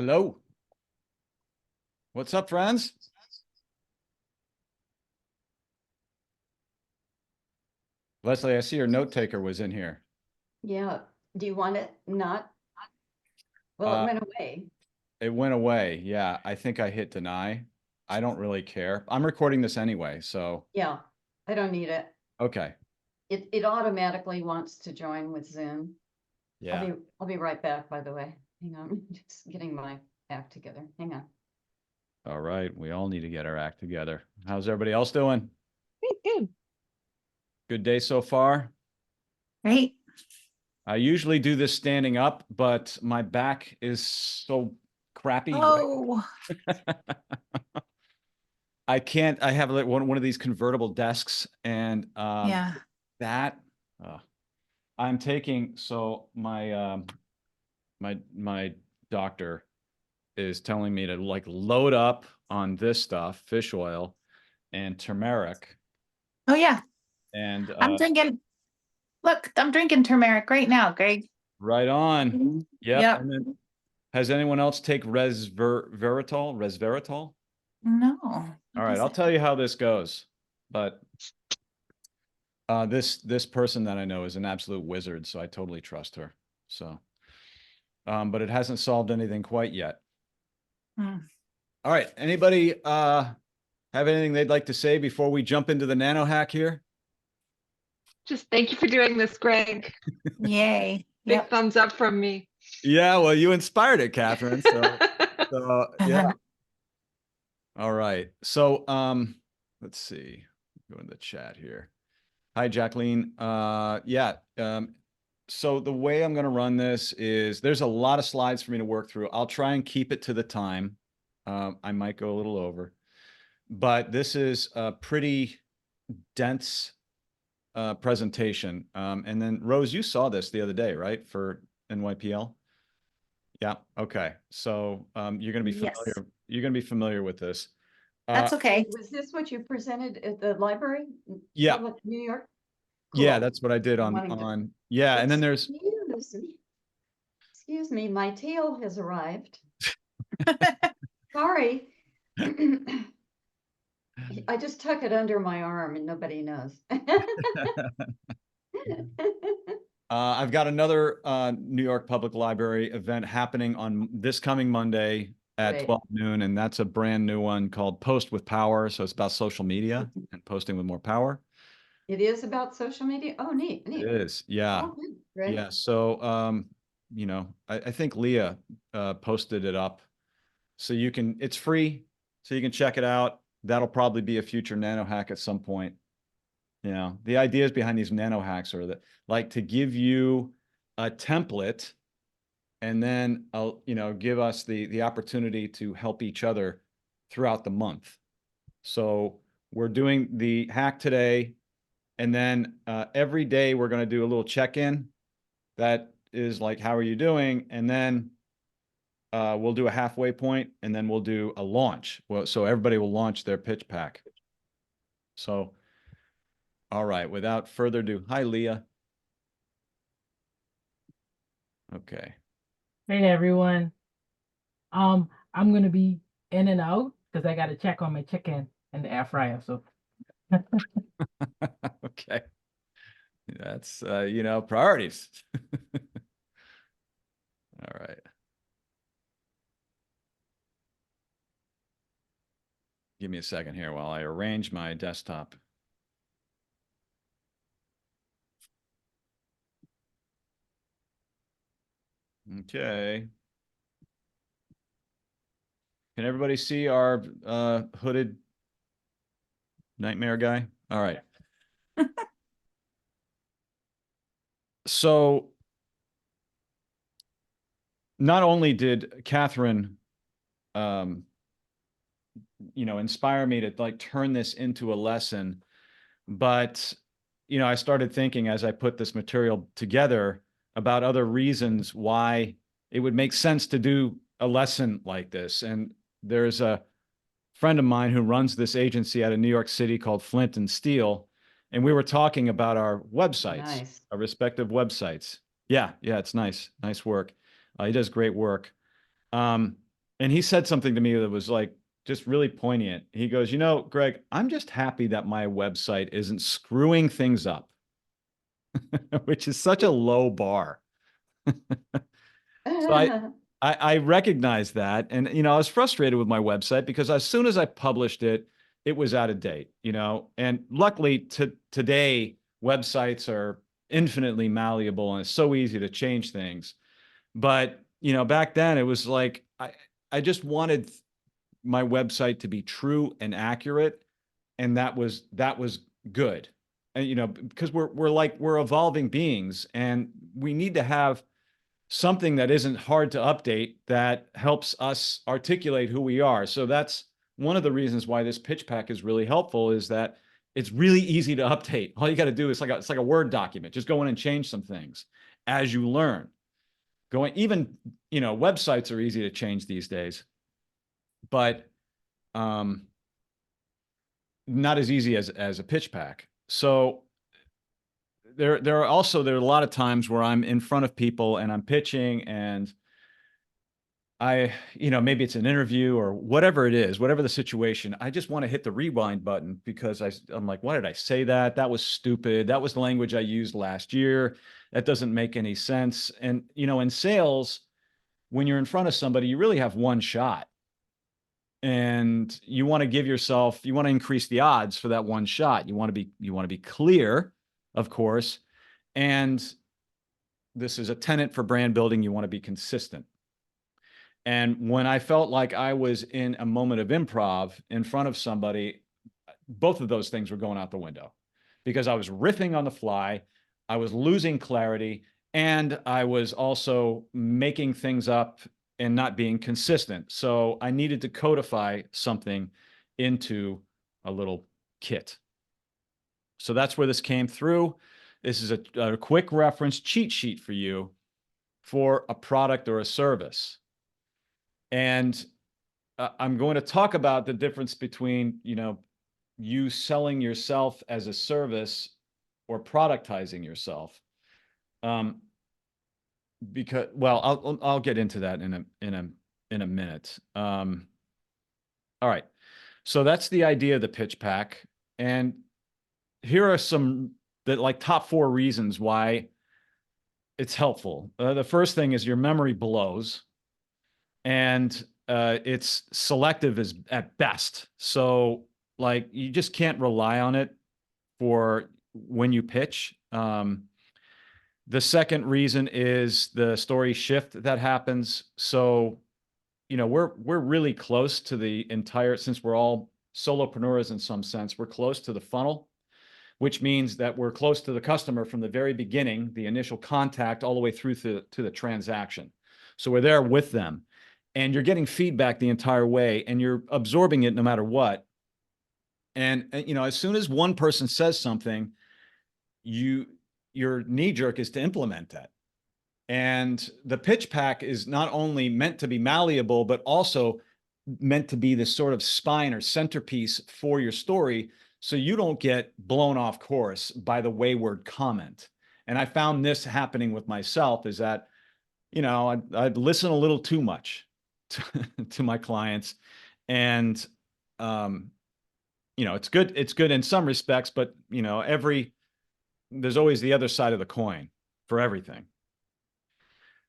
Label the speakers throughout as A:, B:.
A: Hello. What's up, friends? Leslie, I see your note taker was in here.
B: Yeah. Do you want it not? Well, it went away.
A: It went away. Yeah, I think I hit deny. I don't really care. I'm recording this anyway, so
B: Yeah, I don't need it.
A: okay.
B: It automatically wants to join with Zoom.
A: Yeah.
B: I'll be right back, by the way. Hang on, just getting my act together. Hang on.
A: All right. We all need to get our act together. How's everybody else doing?
C: Good.
A: Good day so far?
C: Right.
A: I usually do this standing up, but my back is so crappy.
C: Oh,
A: I can't. I have like one of these convertible desks, and
C: yeah.
A: that I'm taking. So my doctor is telling me to like load up on this stuff, fish oil and turmeric.
C: Oh, yeah.
A: And
C: I'm drinking. Look, I'm drinking turmeric right now, Greg.
A: right on. Yep.
C: Yep.
A: And then, has anyone else take resveratrol? Resveratrol?
C: No.
A: All right, I'll tell you how this goes. But this person that I know is an absolute wizard, so I totally trust her. So, but it hasn't solved anything quite yet.
C: Mm.
A: All right, anybody have anything they'd like to say before we jump into the nano hack here?
D: Just thank you for doing this, Greg.
C: Yay.
D: Big
C: Yep.
D: thumbs up from me.
A: Yeah, well, you inspired it, Catherine. So yeah. All right. So let's see. Go in the chat here. Hi, Jacqueline. Yeah. So the way I'm going to run this is there's a lot of slides for me to work through. I'll try and keep it to the time. I might go a little over, but this is a pretty dense presentation. And then Rose, you saw this the other day, right? For NYPL. Yeah. Okay. So you're going to be familiar.
C: Yes.
A: You're going to be familiar with this.
C: That's okay.
B: Was this what you presented at the library?
A: Yeah.
B: New York?
A: Yeah,
B: Cool.
A: that's what I did on yeah, and then there's
B: Excuse me, my tail has arrived. Sorry. I just tuck it under my arm and nobody knows.
A: I've got another New York Public Library event happening on this coming Monday at
B: Great.
A: 12 noon, and that's a brand new one called Post with Power. So it's about social media and posting with more power.
B: It is about social media. Oh, neat.
A: It is, yeah.
B: Oh, good. Great.
A: Yeah. So you know, I think Leah posted it up. So you can, it's free, so you can check it out. That'll probably be a future nano hack at some point. You know, the ideas behind these nano hacks are that, like, to give you a template and then you know, give us the opportunity to help each other throughout the month. So we're doing the hack today, and then every day we're going to do a little check-in that is like, how are you doing? And then we'll do a halfway point, and then we'll do a launch. Well, so everybody will launch their pitch pack. So, all right, without further ado, hi, Leah. Okay.
E: Hey everyone. I'm gonna be in and out because I gotta check on my chicken in the air fryer. So
A: Okay. That's you know, priorities. All right. Give me a second here while I arrange my desktop. Okay. Can everybody see our hooded nightmare guy? All right. So not only did Catherine you know, inspire me to like turn this into a lesson, but you know, I started thinking as I put this material together about other reasons why it would make sense to do a lesson like this. And there's a friend of mine who runs this agency out of New York City called Flint and Steel, and we were talking about our websites,
B: Nice.
A: our respective websites. Yeah, it's nice work. He does great work. And he said something to me that was like just really poignant. He goes, Greg, I'm just happy that my website isn't screwing things up, which is such a low bar. So I recognize that. And, I was frustrated with my website because as soon as I published it, it was out of date, and luckily today websites are infinitely malleable and it's so easy to change things. But, back then it was like, I just wanted my website to be true and accurate. And that was good. And, because we're evolving beings and we need to have something that isn't hard to update that helps us articulate who we are. So that's one of the reasons why this pitch pack is really helpful, is that it's really easy to update. All you got to do is it's like a Word document. Just go in and change some things as you learn. Even, websites are easy to change these days, but not as easy as a pitch pack. So there are a lot of times where I'm in front of people and I'm pitching, and maybe it's an interview or whatever it is, whatever the situation, I just want to hit the rewind button because I'm like, why did I say that? That was stupid. That was the language I used last year. That doesn't make any sense. And, in sales, when you're in front of somebody, you really have one shot. And you want to increase the odds for that one shot. You want to be clear, of course. And this is a tenet for brand building. You want to be consistent. And when I felt like I was in a moment of improv in front of somebody, both of those things were going out the window because I was riffing on the fly. I was losing clarity, and I was also making things up and not being consistent. So I needed to codify something into a little kit. So that's where this came through. This is a quick reference cheat sheet for you for a product or a service. And I'm going to talk about the difference between, you selling yourself as a service or productizing yourself. Because, well, I'll get into that in a minute. All right. So that's the idea of the pitch pack. And here are some top 4 reasons why it's helpful. The first thing is your memory blows. And it's selective at best. So you just can't rely on it for when you pitch. The second reason is the story shift that happens. So, we're really close to the entire, since we're all solopreneurs in some sense, we're close to the funnel, which means that we're close to the customer from the very beginning, the initial contact, all the way through to the transaction. So we're there with them. And you're getting feedback the entire way, and you're absorbing it no matter what. And as soon as one person says something, your knee jerk is to implement that. And the pitch pack is not only meant to be malleable, but also meant to be this sort of spine or centerpiece for your story, so you don't get blown off course by the wayward comment. And I found this happening with myself, is that, I'd listen a little too much to my clients. And, it's good in some respects, but, there's always the other side of the coin for everything.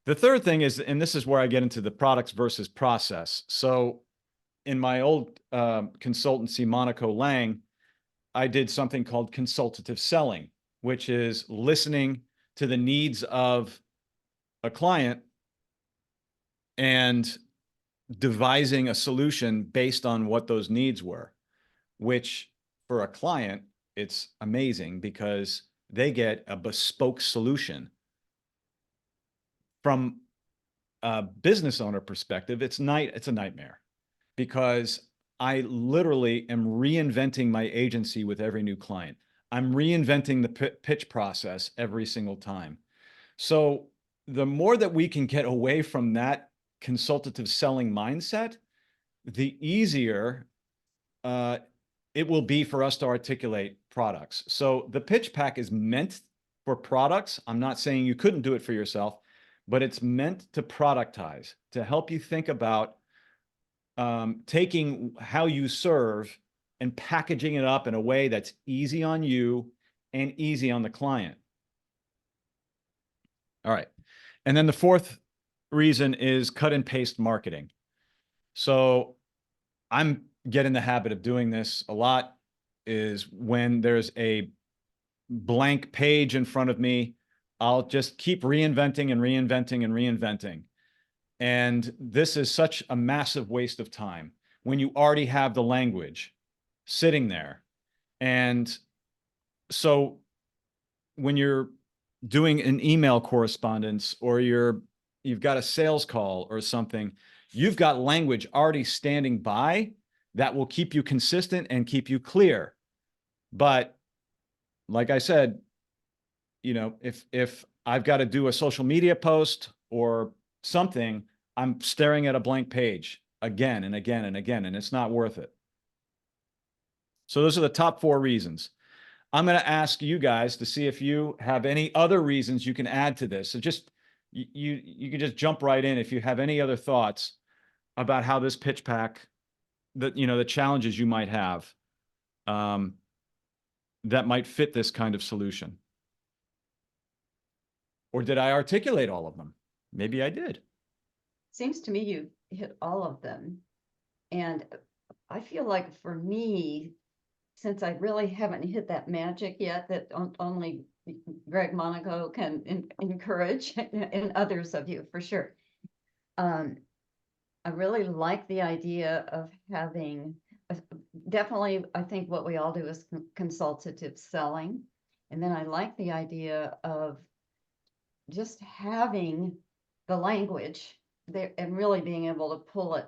A: The third thing is, and this is where I get into the products versus process. So in my old consultancy, Monaco Lang, I did something called consultative selling, which is listening to the needs of a client and devising a solution based on what those needs were, which for a client, it's amazing because they get a bespoke solution. From a business owner perspective, it's a nightmare because I literally am reinventing my agency with every new client. I'm reinventing the pitch process every single time. So the more that we can get away from that consultative selling mindset, the easier it will be for us to articulate products. So the pitch pack is meant for products. I'm not saying you couldn't do it for yourself, but it's meant to productize, to help you think about taking how you serve and packaging it up in a way that's easy on you and easy on the client. All right. And then the fourth reason is cut and paste marketing. So I'm get in the habit of doing this a lot, is when there's a blank page in front of me, I'll just keep reinventing and reinventing and reinventing. And this is such a massive waste of time when you already have the language sitting there. And so when you're doing an email correspondence, or you've got a sales call or something, you've got language already standing by that will keep you consistent and keep you clear. But like I said, you know, if I've got to do a social media post or something, I'm staring at a blank page again and again and again, and it's not worth it. So those are the top 4 reasons. I'm going to ask you guys to see if you have any other reasons you can add to this. So just you can just jump right in if you have any other thoughts about how this pitch pack, the challenges you might have, that might fit this kind of solution. Or did I articulate all of them? Maybe I did.
B: Seems to me you hit all of them. And I feel like for me, since I really haven't hit that magic yet that only Greg Monaco can encourage, and others of you for sure. I really like the idea of having, definitely, I think what we all do is consultative selling. And then I like the idea of just having the language there and really being able to pull it.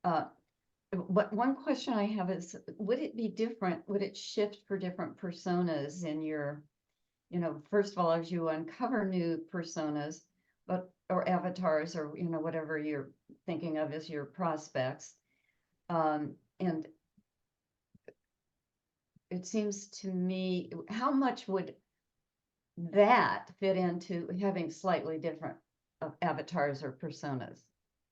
B: But one question I have is, would it be different? Would it shift for different personas in your, first of all, as you uncover new personas, or avatars, or, whatever you're thinking of as your prospects. And it seems to me, how much would that fit into having slightly different avatars or personas?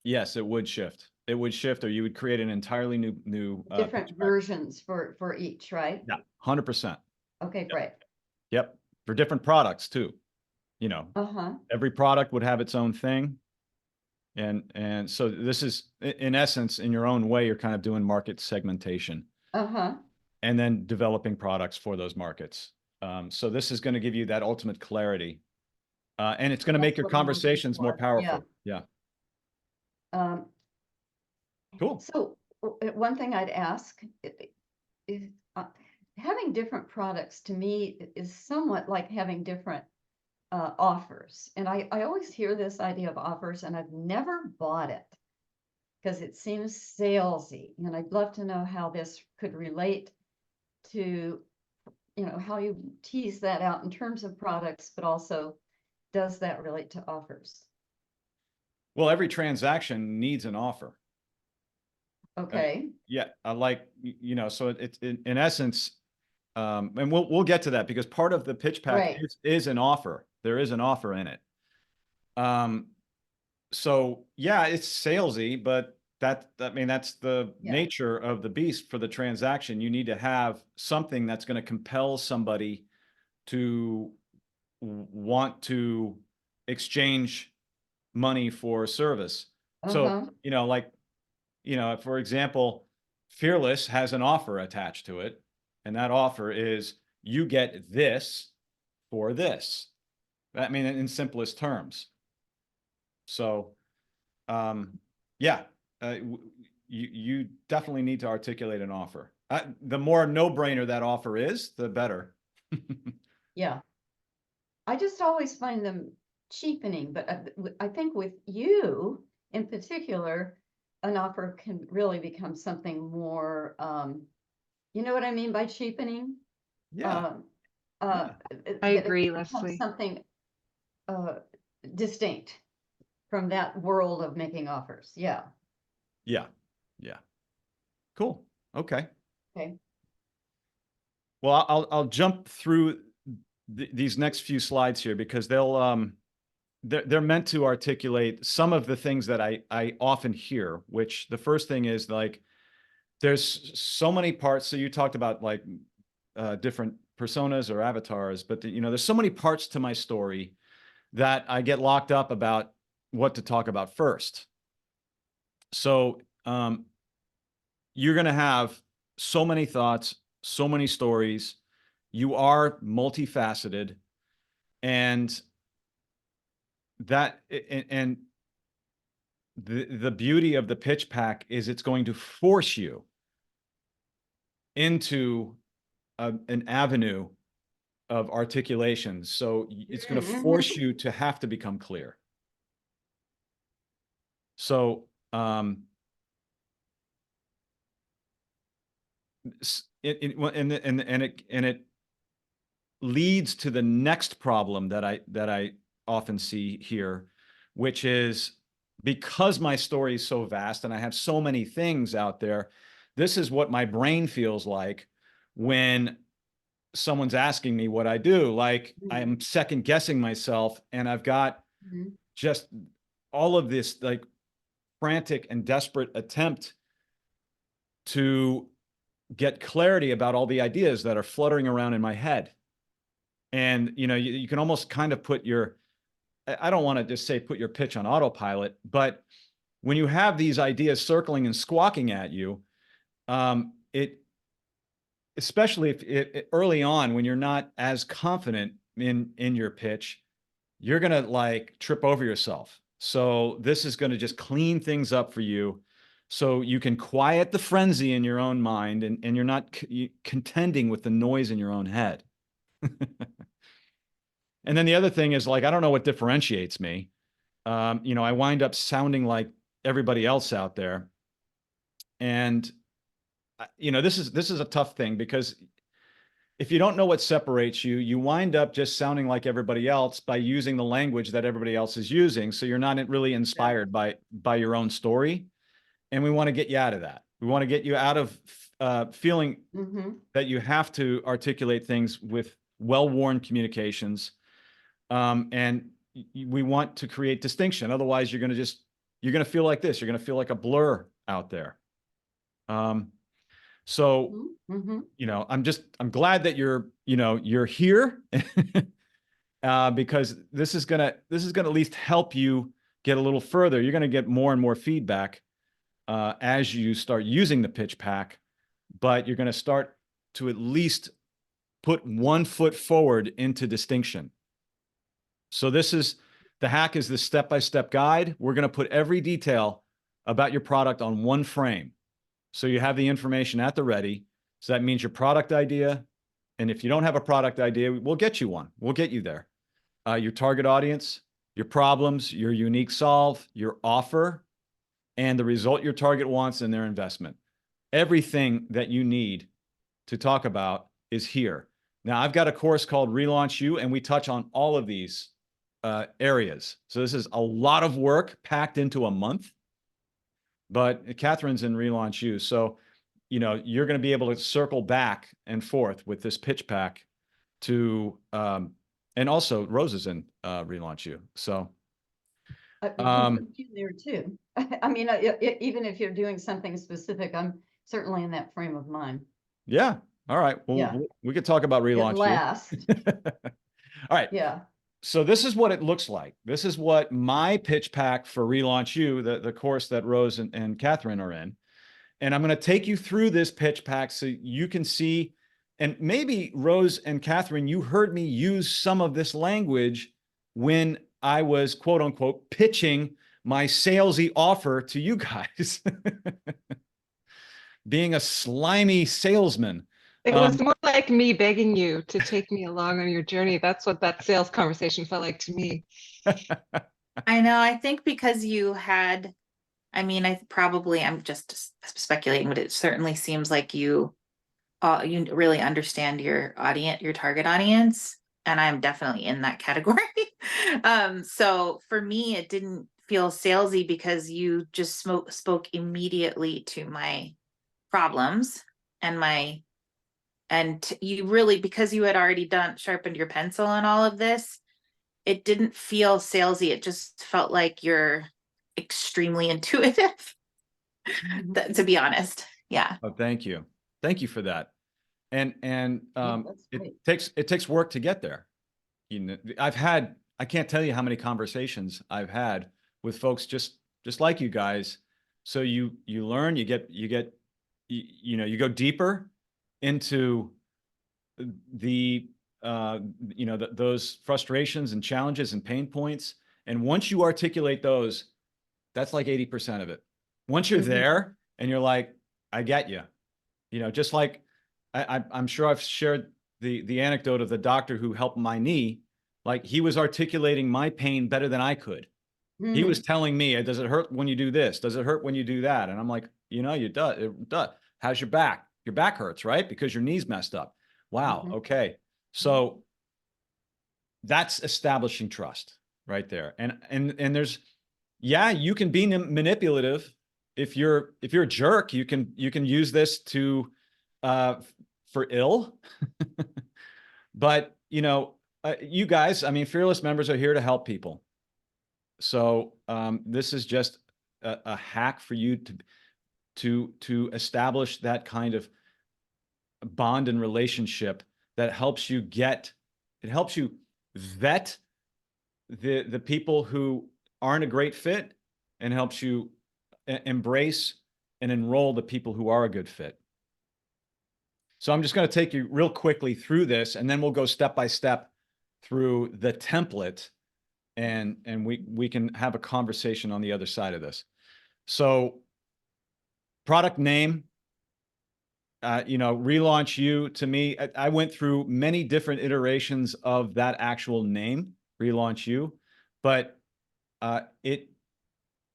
A: Yes, it would shift. It would shift, or you would create an entirely new
B: Different
A: pitch pack.
B: versions for each, right?
A: Yeah, 100%.
B: Okay, great.
A: Yep. For different products too.
B: Uh-huh.
A: Every product would have its own thing. And so this is, in essence, in your own way, you're kind of doing market segmentation.
B: Uh-huh.
A: And then developing products for those markets. So this is going to give you that ultimate clarity. And it's going to make your
B: That's what I'm looking
A: conversations more
B: for.
A: powerful. Yeah. Cool.
B: So one thing I'd ask is, having different products to me is somewhat like having different offers. And I always hear this idea of offers, and I've never bought it because it seems salesy. And I'd love to know how this could relate to, how you tease that out in terms of products, but also does that relate to offers?
A: Well, every transaction needs an offer.
B: Okay.
A: Yeah, I like, so it's in essence, and we'll get to that because part of the pitch pack
B: Right.
A: is an offer. There is an offer in it. So yeah, it's salesy, but that's the
B: Yeah.
A: nature of the beast for the transaction. You need to have something that's going to compel somebody to want to exchange money for service. So, for example, Fearless has an offer attached to it, and that offer is you get this for this. In simplest terms. So, you definitely need to articulate an offer. The more no-brainer that offer is, the better.
B: Yeah. I just always find them cheapening, but I think with you in particular, an offer can really become something more, you know what I mean by cheapening?
A: Yeah.
D: I
B: That
D: agree,
B: it becomes
D: Leslie.
B: something distinct from that world of making offers. Yeah.
A: Yeah. Cool. Okay.
B: Okay.
A: Well, I'll jump through these next few slides here because they'll they're meant to articulate some of the things that I often hear, which the first thing is like, there's so many parts. So you talked about like different personas or avatars, but you know, there's so many parts to my story that I get locked up about what to talk about first. So you're going to have so many thoughts, so many stories. You are multifaceted, and that and the beauty of the pitch pack is it's going to force you into an avenue of articulation. So it's going to force you to have to become clear. So and it leads to the next problem that I often see here, which is, because my story is so vast and I have so many things out there, this is what my brain feels like when someone's asking me what I do. Like, I'm second guessing myself, and I've got just all of this like frantic and desperate attempt to get clarity about all the ideas that are fluttering around in my head. And, you know, you can almost kind of put your, I don't want to just say put your pitch on autopilot, but when you have these ideas circling and squawking at you, especially if early on, when you're not as confident in your pitch, you're going to like trip over yourself. So this is going to just clean things up for you, so you can quiet the frenzy in your own mind, and you're not contending with the noise in your own head. And then the other thing is, like, I don't know what differentiates me. You know, I wind up sounding like everybody else out there. And, you know, this is a tough thing, because if you don't know what separates you, you wind up just sounding like everybody else by using the language that everybody else is using. So you're not really inspired by your own story. And we want to get you out of that. We want to get you out of feeling that you have to articulate things with well-worn communications. And we want to create distinction. Otherwise, you're going to feel like this. You're going to feel like a blur out there. So, you know, I'm glad that you're here, because this is going to at least help you get a little further. You're going to get more and more feedback as you start using the pitch pack, but you're going to start to at least put one foot forward into distinction. So the hack is the step-by-step guide. We're going to put every detail about your product on one frame, so you have the information at the ready. So that means your product idea. And if you don't have a product idea, we'll get you one. We'll get you there. Your target audience, your problems, your unique solve, your offer, and the result your target wants and their investment. Everything that you need to talk about is here. Now, I've got a course called Relaunch You, and we touch on all of these areas. So this is a lot of work packed into a month. But Catherine's in Relaunch You. So, you know, you're going to be able to circle back and forth with this pitch pack to, and also Rose is in Relaunch You. So,
B: there too. I mean, even if you're doing something specific, I'm certainly in that frame of mind.
A: yeah. All right. Well, we could talk about Relaunch
B: At last.
A: You. All right.
B: Yeah.
A: So this is what it looks like. This is what my pitch pack for Relaunch You, the course that Rose and Catherine are in. And I'm going to take you through this pitch pack so you can see, and maybe Rose and Catherine, you heard me use some of this language when I was, quote unquote, pitching my salesy offer to you guys. Being a slimy salesman.
D: It was more like me begging you to take me along on your journey. That's what that sales conversation felt like to me.
C: I know. I think because you had, I mean, I'm just speculating, but it certainly seems like you really understand your audience, your target audience. And I'm definitely in that category. So for me, it didn't feel salesy because you just spoke immediately to my problems and you really, because you had already sharpened your pencil on all of this, it didn't feel salesy. It just felt like you're extremely intuitive, to be honest. Yeah.
A: Oh, thank you. Thank you for that. And
B: that's
A: it
B: great.
A: takes work to get there. You know, I can't tell you how many conversations I've had with folks just like you guys. So you learn, you go deeper into the those frustrations and challenges and pain points. And once you articulate those, that's like 80% of it. Once you're
B: Mhm.
A: there and you're like, I get you, just like I'm sure I've shared the anecdote of the doctor who helped my knee. Like, he was articulating my pain better than I could. He was telling me, does it hurt when you do this? Does it hurt when you do that? And I'm like, it does. How's your back? Your back hurts, right? Because your knee's messed up. Wow.
B: Mhm.
A: Okay. So that's establishing trust right there. And there's, yeah, you can be manipulative. If you're a jerk, you can use this to for ill. But you guys, I mean, fearless members are here to help people. So this is just a hack for you to establish that kind of bond and relationship that helps you vet the people who aren't a great fit, and helps you embrace and enroll the people who are a good fit. So I'm just going to take you real quickly through this, and then we'll go step by step through the template, and we can have a conversation on the other side of this. So product name, Relaunch You, to me, I went through many different iterations of that actual name, Relaunch You, but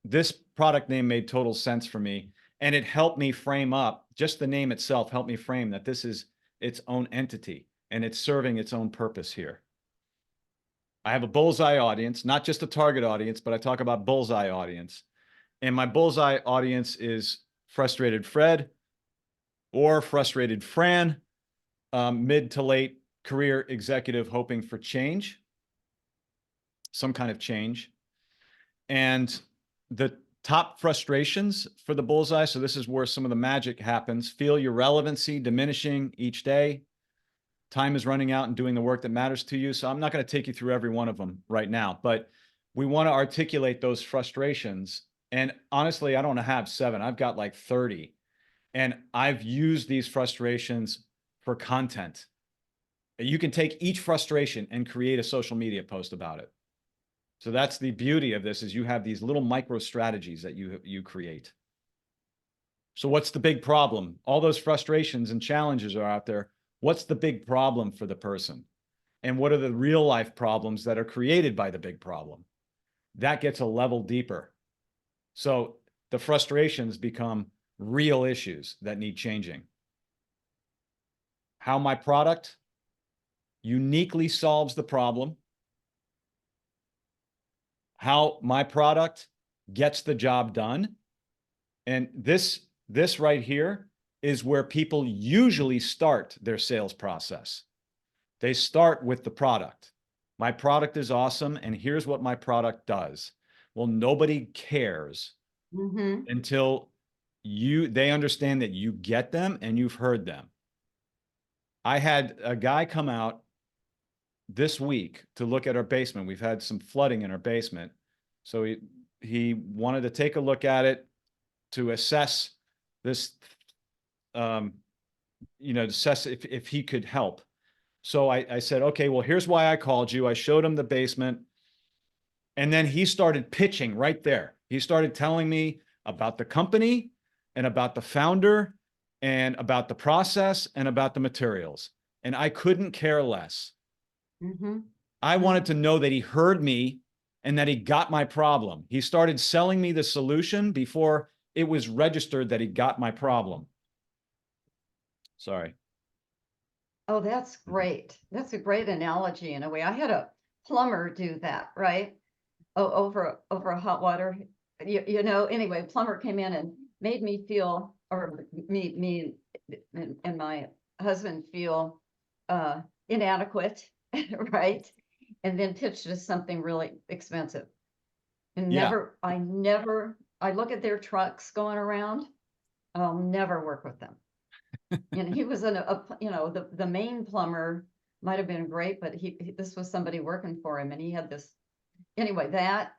A: this product name made total sense for me, and it helped me frame up, just the name itself helped me frame that this is its own entity and it's serving its own purpose here. I have a bullseye audience, not just a target audience, but I talk about bullseye audience. And my bullseye audience is frustrated Fred or frustrated Fran, mid to late career executive hoping for change, some kind of change. And the top frustrations for the bullseye, so this is where some of the magic happens: feel your relevancy diminishing each day. Time is running out and doing the work that matters to you. So I'm not going to take you through every one of them right now, but we want to articulate those frustrations. And honestly, I don't have 7. I've got like 30. And I've used these frustrations for content. You can take each frustration and create a social media post about it. So that's the beauty of this, is you have these little micro strategies that you create. So what's the big problem? All those frustrations and challenges are out there. What's the big problem for the person? And what are the real life problems that are created by the big problem? That gets a level deeper. So the frustrations become real issues that need changing. How my product uniquely solves the problem. How my product gets the job done. And this right here is where people usually start their sales process. They start with the product. My product is awesome, and here's what my product does. Well, nobody cares until they understand that you get them and you've heard them. I had a guy come out this week to look at our basement. We've had some flooding in our basement. So he wanted to take a look at it to assess this, assess if he could help. So I said, okay, well, here's why I called you. I showed him the basement. And then he started pitching right there. He started telling me about the company and about the founder and about the process and about the materials. And I couldn't care less. I wanted to know that he heard me and that he got my problem. He started selling me the solution before it was registered that he got my problem. Sorry.
B: Oh, that's great. That's a great analogy in a way. I had a plumber do that, right? Oh, over a hot water. Anyway, plumber came in and made me feel, or me and my husband feel inadequate, right? and then pitched us something really expensive. And
A: Yeah.
B: I look at their trucks going around, I'll never work with them. And he was the main plumber might have been great, but this was somebody working for him, and he had this, anyway, that's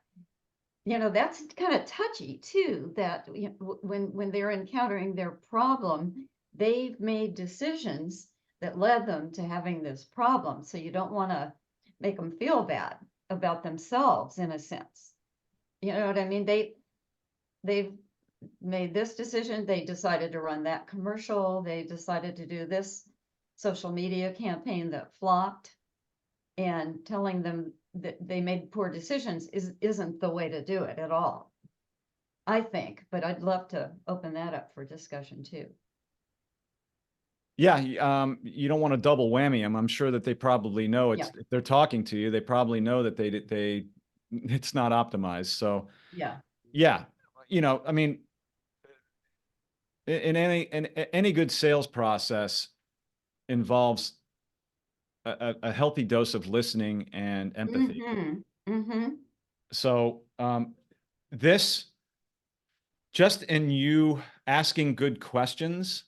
B: kind of touchy too, that when they're encountering their problem, they've made decisions that led them to having this problem. So you don't want to make them feel bad about themselves, in a sense. You know what I mean? They've made this decision, they decided to run that commercial, they decided to do this social media campaign that flopped, and telling them that they made poor decisions isn't the way to do it at all, I think. But I'd love to open that up for discussion too.
A: Yeah, you don't want to double whammy them. I'm sure that they probably know it's, if they're talking to you, they probably know that it's not optimized. So
B: Yeah.
A: yeah, I mean, in any good sales process involves a healthy dose of listening and empathy. So this, just in you asking good questions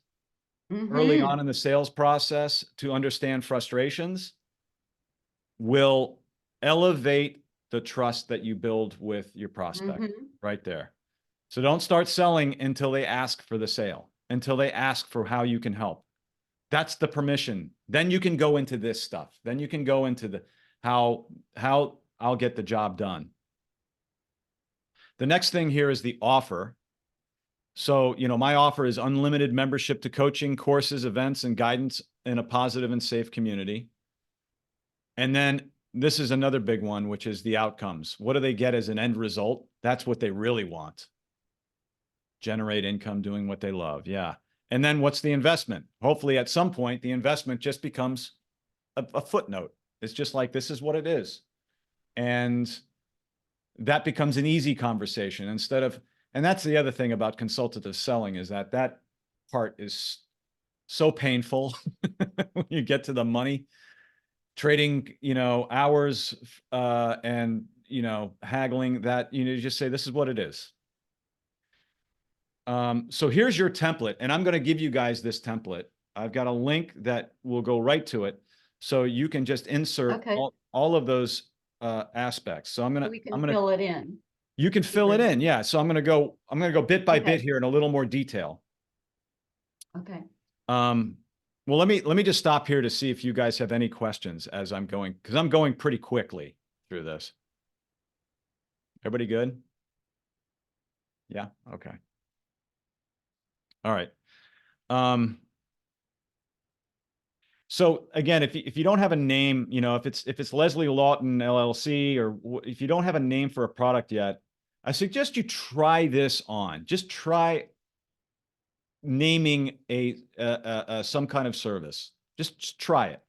A: early on in the sales process to understand frustrations, will elevate the trust that you build with your prospect right there. So don't start selling until they ask for the sale, until they ask for how you can help. That's the permission. Then you can go into this stuff. Then you can go into the how I'll get the job done. The next thing here is the offer. So, my offer is unlimited membership to coaching, courses, events, and guidance in a positive and safe community. And then this is another big one, which is the outcomes. What do they get as an end result? That's what they really want. Generate income doing what they love. Yeah. And then what's the investment? Hopefully at some point, the investment just becomes a footnote. It's just like, this is what it is. And that becomes an easy conversation instead of, and that's the other thing about consultative selling, is that part is so painful when you get to the money, trading, hours, and, haggling, that, you just say, this is what it is. So here's your template, and I'm going to give you guys this template. I've got a link that will go right to it. So you can just insert all of those aspects. So I'm going to
B: fill it in.
A: You can fill it in. Yeah. So I'm going to go bit by bit here in a little more detail.
B: Okay.
A: Well, let me just stop here to see if you guys have any questions as I'm going, because I'm going pretty quickly through this. Everybody good? Yeah. Okay. All right. So again, if you don't have a name, if it's Leslie Lawton LLC, or if you don't have a name for a product yet, I suggest you try this on. Just try naming some kind of service. Just try it.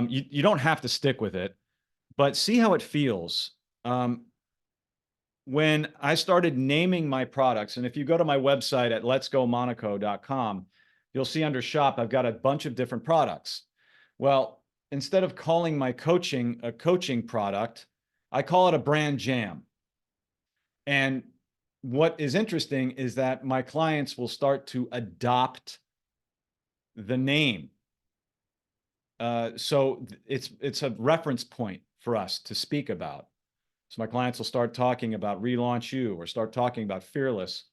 A: You don't have to stick with it, but see how it feels. When I started naming my products, and if you go to my website at letsgomonaco.com, you'll see under shop, I've got a bunch of different products. Well, instead of calling my coaching a coaching product, I call it a brand jam. And what is interesting is that my clients will start to adopt the name. So it's a reference point for us to speak about. So my clients will start talking about Relaunch You, or start talking about Fearless.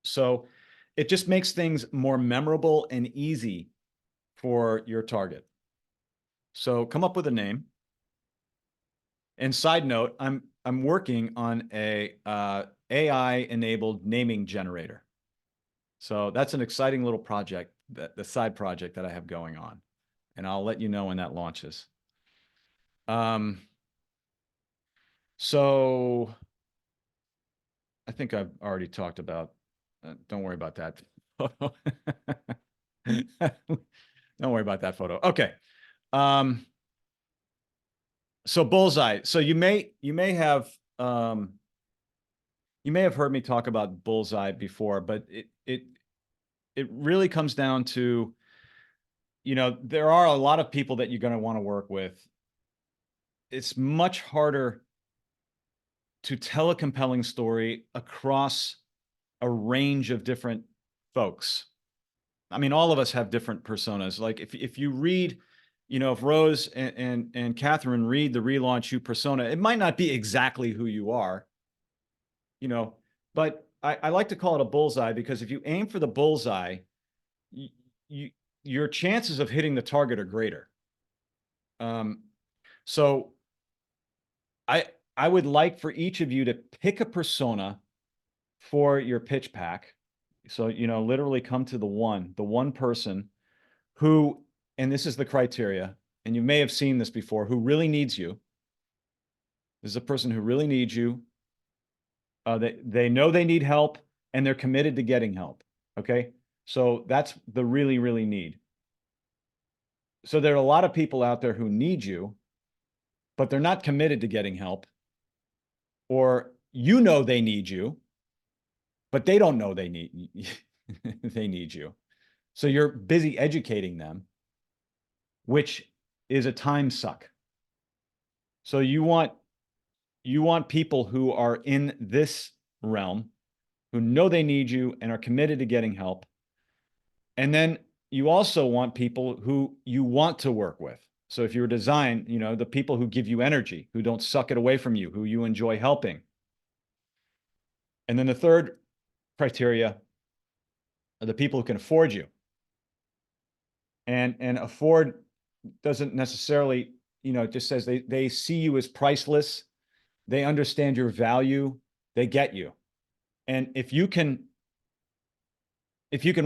A: So it just makes things more memorable and easy for your target. So come up with a name. And side note, I'm working on a AI-enabled naming generator. So that's an exciting little project, the side project that I have going on. And I'll let you know when that launches. So I think I've already talked about, don't worry about that photo. Don't worry about that photo. Okay. So Bullseye. So you may have heard me talk about Bullseye before, but it really comes down to, there are a lot of people that you're going to want to work with. it's much harder to tell a compelling story across a range of different folks. I mean, all of us have different personas. Like if you read, if Rose and Catherine read the Relaunch You persona, it might not be exactly who you are, but I like to call it a bullseye, because if you aim for the bullseye, your chances of hitting the target are greater. So I would like for each of you to pick a persona for your pitch pack. So, literally come to the one person who, and this is the criteria, and you may have seen this before, who really needs you. This is a person who really needs you. They know they need help, and they're committed to getting help. Okay. So that's the really, really need. So there are a lot of people out there who need you, but they're not committed to getting help, or they need you, but they don't know they need they need you. So you're busy educating them, which is a time suck. So you want people who are in this realm, who know they need you and are committed to getting help. And then you also want people who you want to work with. So if you're design, the people who give you energy, who don't suck it away from you, who you enjoy helping. And then the third criteria are the people who can afford you. And afford doesn't necessarily, it just says they see you as priceless. They understand your value. They get you. And if you can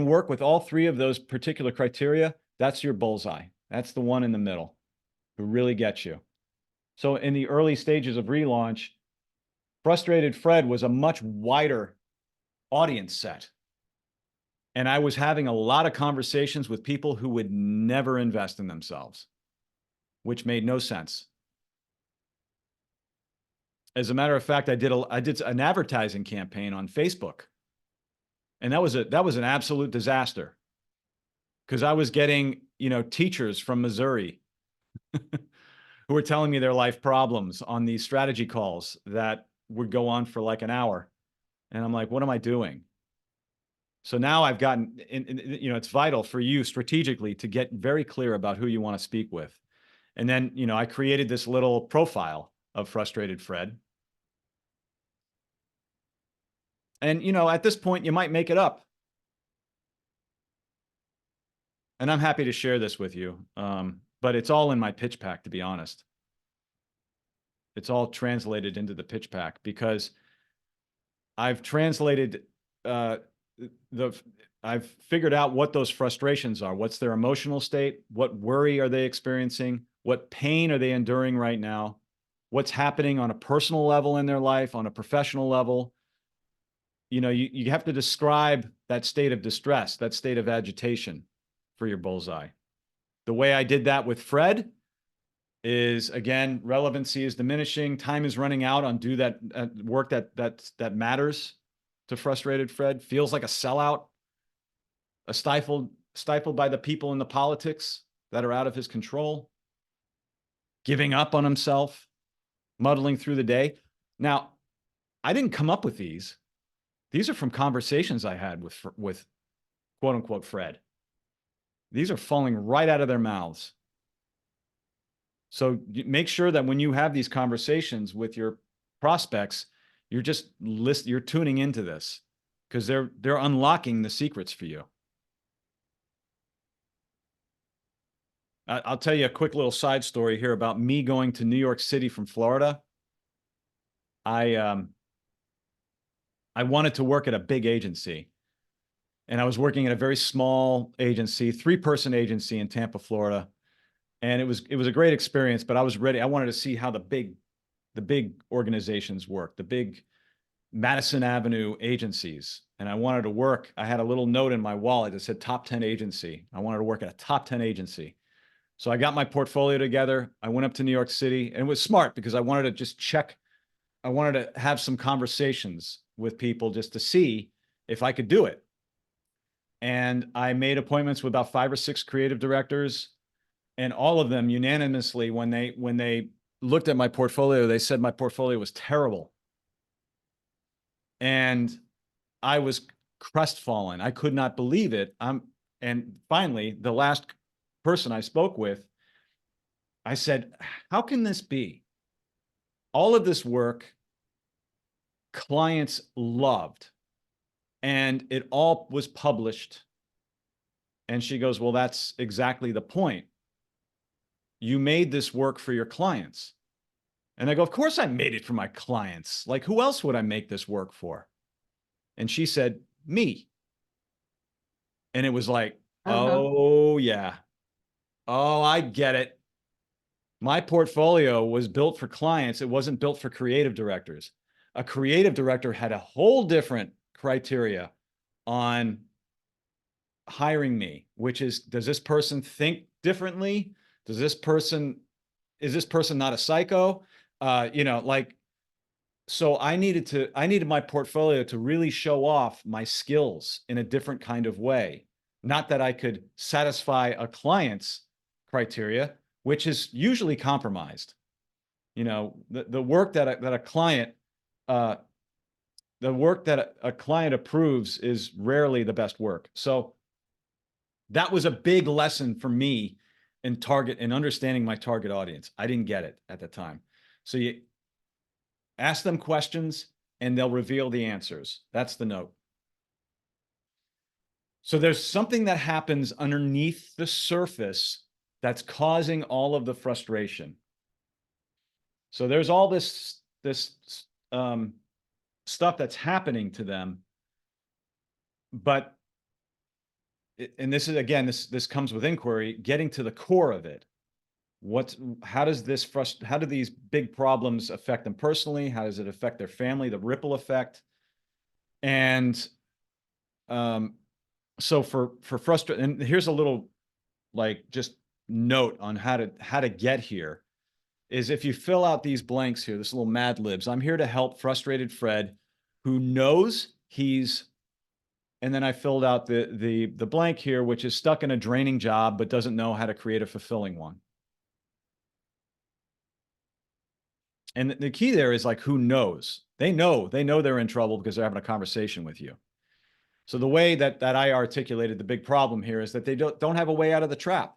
A: work with all three of those particular criteria, that's your bullseye. That's the one in the middle who really gets you. So in the early stages of Relaunch, Frustrated Fred was a much wider audience set. And I was having a lot of conversations with people who would never invest in themselves, which made no sense. As a matter of fact, I did an advertising campaign on Facebook, and that was an absolute disaster, because I was getting, teachers from Missouri who were telling me their life problems on these strategy calls that would go on for like an hour. And I'm like, what am I doing? So now I've gotten, it's vital for you strategically to get very clear about who you want to speak with. And then, I created this little profile of Frustrated Fred. And, at this point, you might make it up. And I'm happy to share this with you. But it's all in my pitch pack, to be honest. It's all translated into the pitch pack, because I've translated, I've figured out what those frustrations are. What's their emotional state? What worry are they experiencing? What pain are they enduring right now? What's happening on a personal level in their life, on a professional level? You have to describe that state of distress, that state of agitation for your bullseye. The way I did that with Fred is, again, relevancy is diminishing. Time is running out on do that work that matters to Frustrated Fred. Feels like a sellout, stifled by the people in the politics that are out of his control, giving up on himself, muddling through the day. Now, I didn't come up with these. These are from conversations I had with quote unquote Fred. These are falling right out of their mouths. So make sure that when you have these conversations with your prospects, you're tuning into this, because they're unlocking the secrets for you. I'll tell you a quick little side story here about me going to New York City from Florida. I wanted to work at a big agency, and I was working at a very small agency, 3-person agency in Tampa, Florida. And it was a great experience, but I was ready. I wanted to see how the big organizations work, the big Madison Avenue agencies. And I wanted to work. I had a little note in my wallet that said top 10 agency. I wanted to work at a top 10 agency. So I got my portfolio together. I went up to New York City, and it was smart because I wanted to just check. I wanted to have some conversations with people just to see if I could do it. And I made appointments with about 5 or 6 creative directors, and all of them unanimously, when they looked at my portfolio. They said my portfolio was terrible. And I was crestfallen. I could not believe it. And finally, the last person I spoke with, I said, how can this be? All of this work, clients loved, and it all was published. And she goes, well, that's exactly the point. You made this work for your clients. And I go, of course I made it for my clients. Like, who else would I make this work for? And she said, me. And it was like, oh, yeah. Oh, I get it. My portfolio was built for clients. It wasn't built for creative directors. A creative director had a whole different criteria on hiring me, which is, does this person think differently? Is this person not a psycho? So I needed my portfolio to really show off my skills in a different kind of way. Not that I could satisfy a client's criteria, which is usually compromised. The work that a client approves is rarely the best work. So that was a big lesson for me in understanding my target audience. I didn't get it at the time. So you ask them questions and they'll reveal the answers. That's the note. So there's something that happens underneath the surface that's causing all of the frustration. So there's all this stuff that's happening to them, but and this is, again, this comes with inquiry, getting to the core of it. How do these big problems affect them personally? How does it affect their family, the ripple effect? And so for frustration, and here's a little just note on how to get here, is if you fill out these blanks here, this little Mad Libs, I'm here to help frustrated Fred who knows and then I filled out the blank here, which is stuck in a draining job, but doesn't know how to create a fulfilling one. And the key there is who knows? They know they're in trouble because they're having a conversation with you. So the way that I articulated the big problem here is that they don't have a way out of the trap.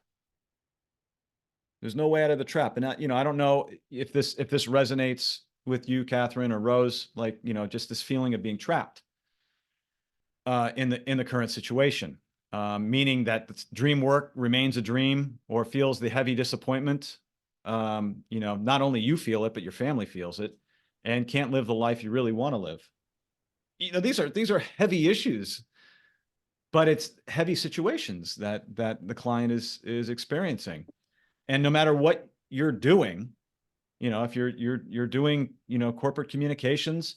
A: There's no way out of the trap. And I don't know if this resonates with you, Catherine or Rose, just this feeling of being trapped in the current situation, meaning that the dream work remains a dream or feels the heavy disappointment. Not only you feel it, but your family feels it, and can't live the life you really want to live. These are heavy issues, but it's heavy situations that the client is experiencing. And no matter what you're doing, if you're doing, corporate communications,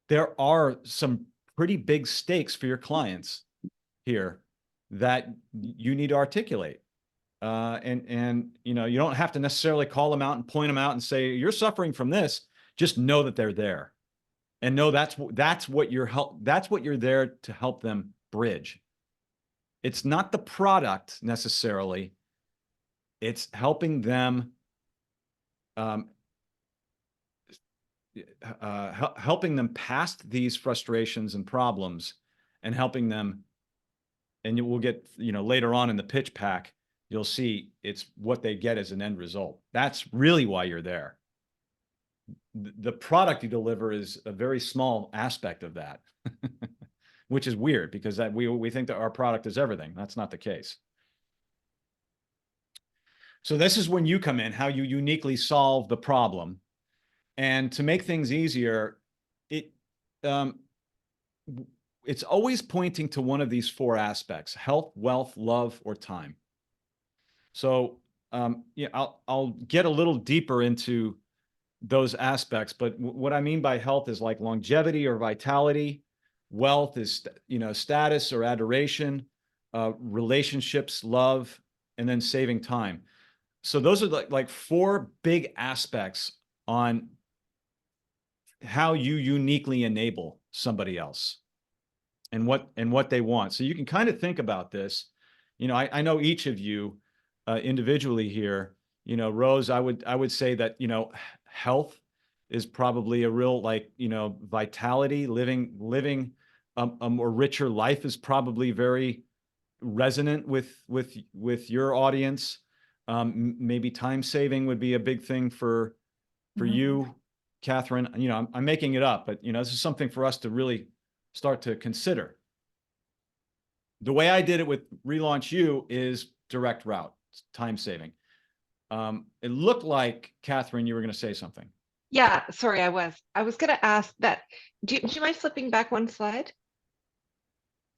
A: there are some pretty big stakes for your clients here that you need to articulate. And you don't have to necessarily call them out and point them out and say, you're suffering from this. Just know that they're there, and know that's what you're there to help them bridge. It's not the product necessarily. It's helping them, helping them past these frustrations and problems, and helping them. And we'll get, later on in the pitch pack, you'll see it's what they get as an end result. That's really why you're there. The product you deliver is a very small aspect of that, which is weird because we think that our product is everything. That's not the case. So this is when you come in, how you uniquely solve the problem. And to make things easier, it's always pointing to one of these four aspects: health, wealth, love, or time. So I'll get a little deeper into those aspects, but what I mean by health is like longevity or vitality. Wealth is, status or adoration, relationships, love, and then saving time. So those are like four big aspects on how you uniquely enable somebody else and what they want. So you can kind of think about this. I know each of you individually here, you know, Rose, I would say that, you know, health is probably a real, like, you know, vitality, living a more richer life is probably very resonant with your audience. Maybe time saving would be a big thing for
B: Mhm.
A: you, Catherine. You know, I'm making it up, but you know, this is something for us to really start to consider. The way I did it with Relaunch You is direct route, time saving. It looked like, Catherine, you were going to say something.
D: Yeah, sorry, I was gonna ask that. Do you mind flipping back one slide,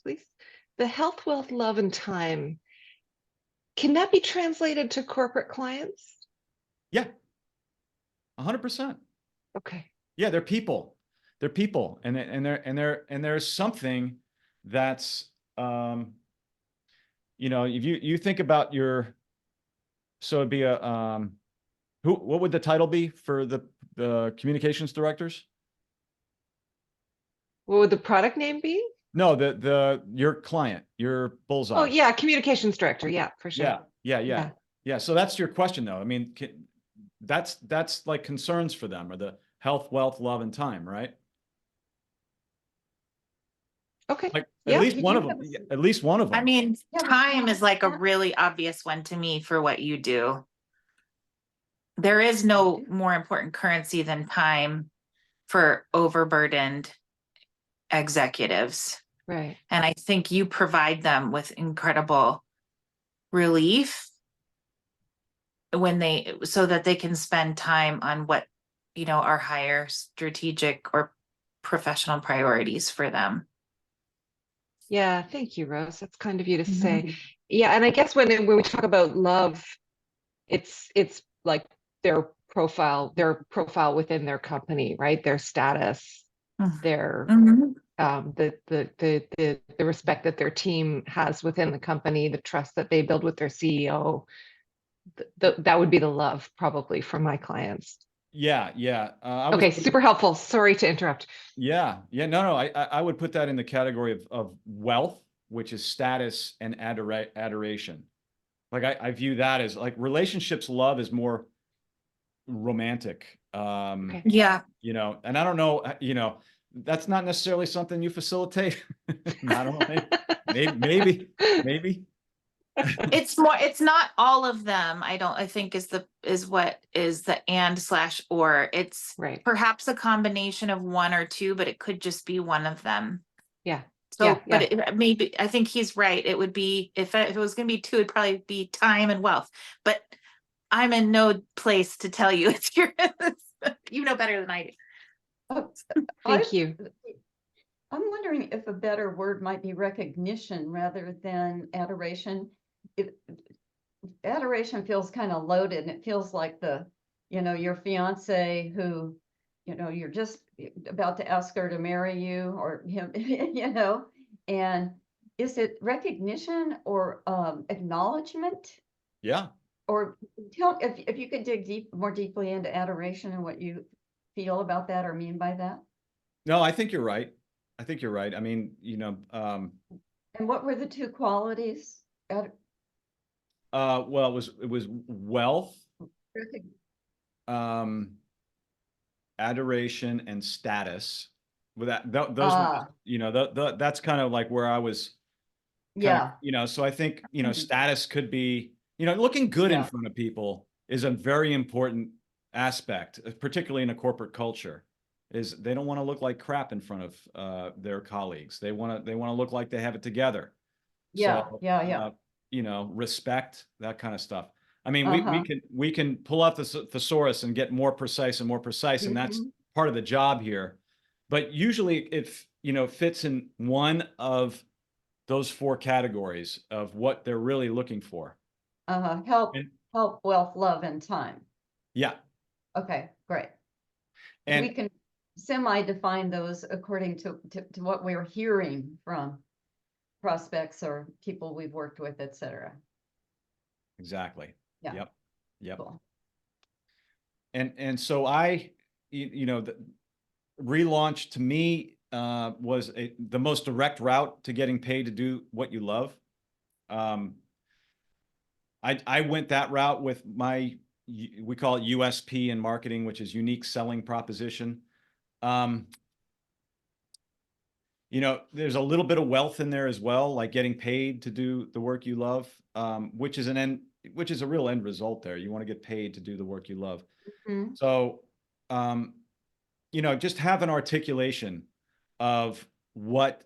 D: please? The health, wealth, love, and time. Can that be translated to corporate clients?
A: Yeah, 100%.
D: Okay.
A: Yeah, they're people. They're people, and there's something that's, you know, if you think about your, so it'd be a, what would the title be for the communications directors?
D: What would the product name be?
A: No, your client, your bullseye.
D: Oh, yeah, communications director. Yeah, for sure.
A: Yeah. So that's your question, though. I mean, that's like concerns for them, or the health, wealth, love, and time, right?
D: Okay.
A: Like
D: Yeah.
A: at least
B: Did
A: one
B: you
A: of them.
B: have a-
A: At least one of them.
C: I mean,
B: Yeah, but
C: time is like a
B: yeah.
C: really obvious one to me for what you do. There is no more important currency than time for overburdened executives.
D: Right.
C: And I think you provide them with incredible relief so that they can spend time on what, you know, are higher strategic or professional priorities for them.
D: Yeah. Thank you, Rose. That's kind of you to
C: Mhm.
D: say. Yeah, and I guess when we talk about love, it's like their profile within their company, right? Their status, their
C: Mhm.
D: the respect that their team has within the company, the trust that they build with their CEO. That would be the love probably from my clients.
A: Yeah.
D: Okay, super helpful. Sorry to interrupt.
A: Yeah. No. I would put that in the category of wealth, which is status and adoration. Like I view that as like relationships. Love is more romantic.
D: Okay.
C: Yeah.
A: You know, and I don't know, you know, that's not necessarily something you facilitate. I don't know. Maybe.
C: It's not all of them. I think is what is the and/or. It's
D: Right.
C: perhaps a combination of one or two, but it could just be one of them.
D: Yeah.
C: So,
D: Yeah,
C: but maybe I think he's right. It would be if it was going to be two, it'd probably be time and wealth. But I'm in no place to tell you it's your. You know better than I do.
B: Oh,
D: Thank you.
B: I'm wondering if a better word might be recognition rather than adoration. Adoration feels kind of loaded, and it feels like your fiance who, you're just about to ask her to marry you or him, and is it recognition or acknowledgement?
A: Yeah.
B: Or if you could dig more deeply into adoration and what you feel about that or mean by that.
A: No, I think you're right. I mean, you know,
B: And what were the two qualities?
A: well, it was wealth, adoration, and status. With those, you know, that's kind of like where I was.
B: Yeah.
A: You know, so I think, you know, status could be, you know, looking good in front of people is a very important aspect, particularly in a corporate culture. Is they don't want to look like crap in front of their colleagues. They want to look like they have it together.
B: Yeah.
A: So,
B: Yeah.
A: you know, respect, that kind of stuff. I mean,
B: Uh-huh.
A: we can pull out the thesaurus and get more precise and more precise, and that's part of the job here. But usually, if you know, fits in one of those four categories of what they're really looking for.
B: Help, wealth, love, and time.
A: Yeah.
B: Okay, great.
A: And
B: we can semi-define those according to what we're hearing from prospects or people we've worked with, et cetera.
A: Exactly.
B: Yeah.
A: Yep.
B: Cool.
A: And so you know, the relaunch to me was the most direct route to getting paid to do what you love. I went that route with my we call it USP in marketing, which is unique selling proposition. You know, there's a little bit of wealth in there as well, like getting paid to do the work you love, which is a real end result there. You want to get paid to do the work you love.
B: Mhm.
A: So, you know, just have an articulation of what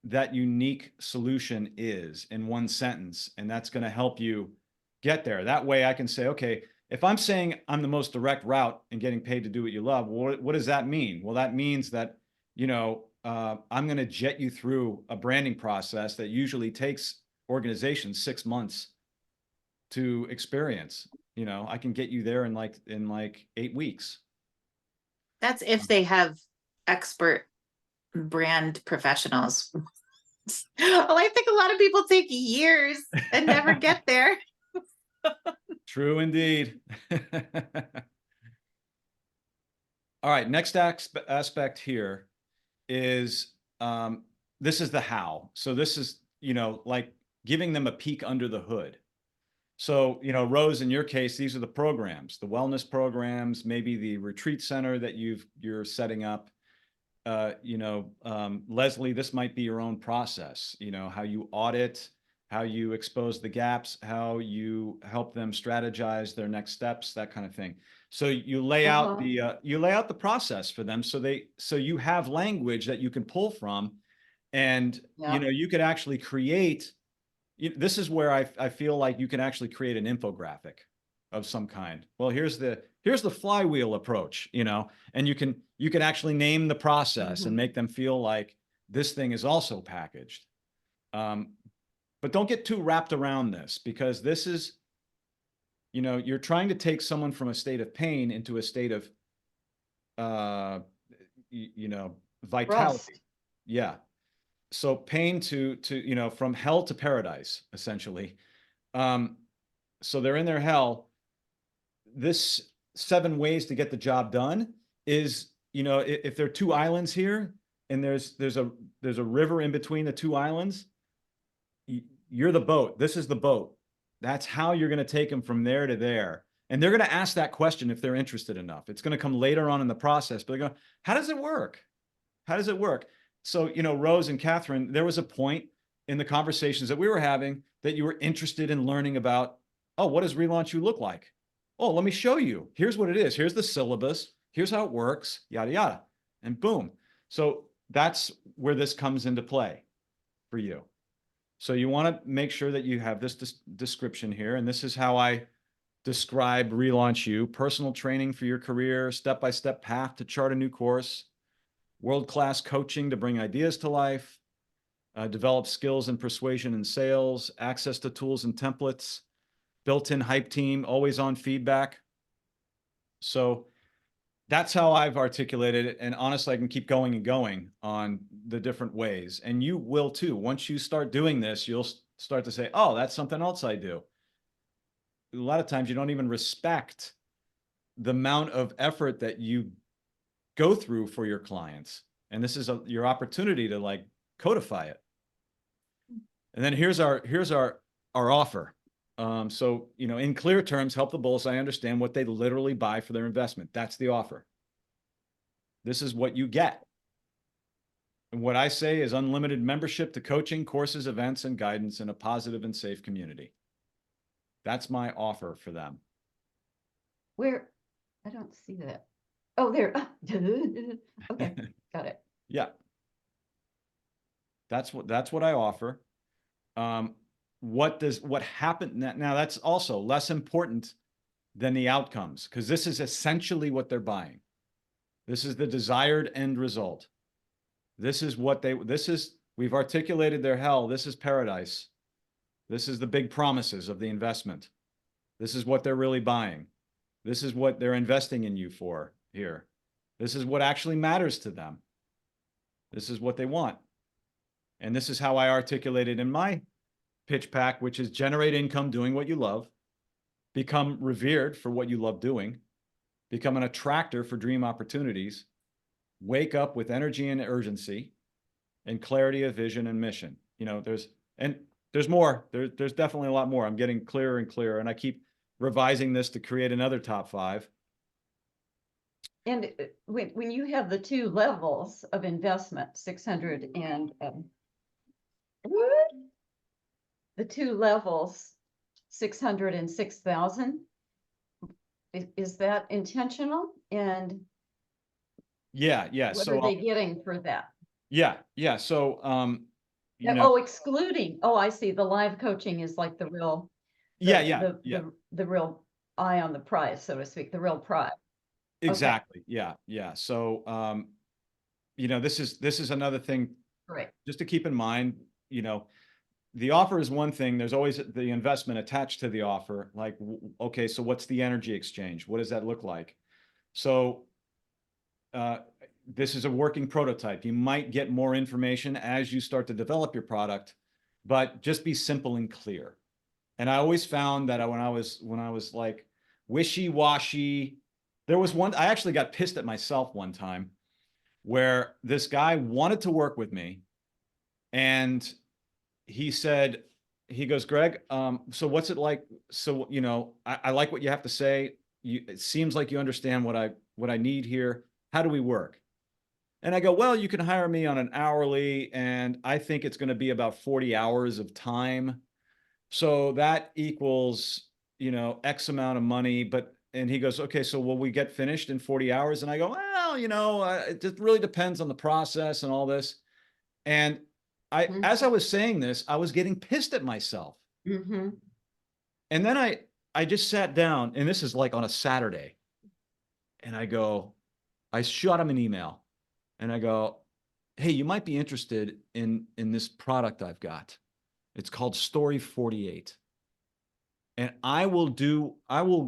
A: that unique solution is in one sentence, and that's going to help you get there. That way I can say, okay, if I'm saying I'm the most direct route in getting paid to do what you love, what does that mean? Well, that means that, you know, I'm going to jet you through a branding process that usually takes organizations 6 months to experience. You know, I can get you there in like 8 weeks.
C: That's if they have expert brand professionals. Well, I think a lot of people take years and never get there.
A: True indeed. All right, next aspect here is this is the how. So this is, you know, like giving them a peek under the hood. So, you know, Rose, in your case, these are the programs, the wellness programs, maybe the retreat center that you're setting up. You know, Leslie, this might be your own process, you know, how you audit, how you expose the gaps, how you help them strategize their next steps, that kind of thing. So you lay out the process for them, so you have language that you can pull from, and you know, you could actually create. This is where I feel like you can actually create an infographic of some kind. Well, here's the flywheel approach, you know, and you can actually name the process and make them feel like this thing is also packaged. But don't get too wrapped around this, because this is, you know, you're trying to take someone from a state of pain into a state of, you know, vitality.
B: Rest.
A: Yeah. So pain to, you know, from hell to paradise, essentially. So they're in their hell. This 7 ways to get the job done is, you know, if there are 2 islands here and there's a river in between the 2 islands, you're the boat. This is the boat. That's how you're going to take them from there to there. And they're going to ask that question if they're interested enough. It's going to come later on in the process, but they're going, how does it work? How does it work? So, you know, Rose and Catherine, there was a point in the conversations that we were having that you were interested in learning about, oh, what does Relaunch You look like? Oh, let me show you. Here's what it is. Here's the syllabus. Here's how it works, yada, yada. And boom. So that's where this comes into play for you. So you want to make sure that you have this description here. And this is how I describe Relaunch You: personal training for your career, step-by-step path to chart a new course, world-class coaching to bring ideas to life, develop skills in persuasion and sales, access to tools and templates, built-in hype team, always on feedback. So that's how I've articulated it. And honestly, I can keep going and going on the different ways. And you will too. Once you start doing this, you'll start to say, oh, that's something else I do. A lot of times you don't even respect the amount of effort that you go through for your clients. And this is your opportunity to like codify it. And then here's our offer. So, you know, in clear terms, help the bullseye understand what they literally buy for their investment. That's the offer. This is what you get. And what I say is unlimited membership to coaching, courses, events, and guidance in a positive and safe community. That's my offer for them.
B: Where? I don't see that. Oh, there. Okay, got it.
A: Yeah. That's what I offer. What happened now, that's also less important than the outcomes, because this is essentially what they're buying. This is the desired end result. This is we've articulated their hell. This is paradise. This is the big promises of the investment. This is what they're really buying. This is what they're investing in you for here. This is what actually matters to them. This is what they want. And this is how I articulate it in my pitch pack, which is generate income doing what you love, become revered for what you love doing, become an attractor for dream opportunities, wake up with energy and urgency, and clarity of vision and mission. You know, there's more. There's definitely a lot more. I'm getting clearer and clearer, and I keep revising this to create another top 5.
B: And when you have the 2 levels of investment, 600 and the 2 levels, 600 and 6,000, is that intentional? And
A: Yeah.
B: what
A: So
B: are they getting for that?
A: yeah. So, you know,
B: Oh, excluding. Oh, I see. The live coaching is like the real.
A: yeah.
B: The real eye on the prize, so to speak, the real prize.
A: Exactly. Yeah. So, you know, this is another thing
B: Great.
A: just to keep in mind, you know, the offer is one thing. There's always the investment attached to the offer. Like, okay, so what's the energy exchange? What does that look like? So, this is a working prototype. You might get more information as you start to develop your product, but just be simple and clear. And I always found that when I was like wishy-washy, there was one, I actually got pissed at myself one time where this guy wanted to work with me, and he said, he goes, Greg, so what's it like? So, you know, I like what you have to say. It seems like you understand what I need here. How do we work? And I go, well, you can hire me on an hourly, and I think it's going to be about 40 hours of time. So that equals, you know, X amount of money. And he goes, okay, so will we get finished in 40 hours? And I go, well, you know, it just really depends on the process and all this. And as I was saying this, I was getting pissed at myself.
B: Mm-hmm.
A: And then I just sat down, and this is like on a Saturday. And I shot him an email, and I go, hey, you might be interested in this product I've got. It's called Story 48. And I will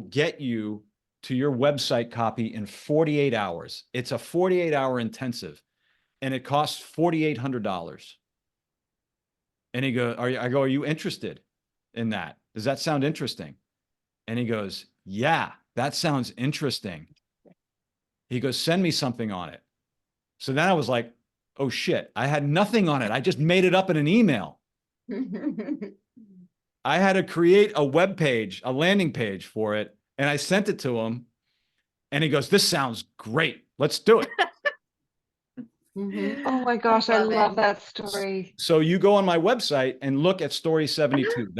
A: get you to your website copy in 48 hours. It's a 48-hour intensive, and it costs $4,800. And he goes, are you interested in that? Does that sound interesting? And he goes, yeah, that sounds interesting. He goes, send me something on it. So then I was like, oh shit, I had nothing on it. I just made it up in an email. I had to create a web page, a landing page for it. And I sent it to him, and he goes, this sounds great. Let's do it.
B: Mm-hmm.
D: Oh my gosh, I
B: Love it.
D: love that story.
A: So you go on my website and look at Story 72.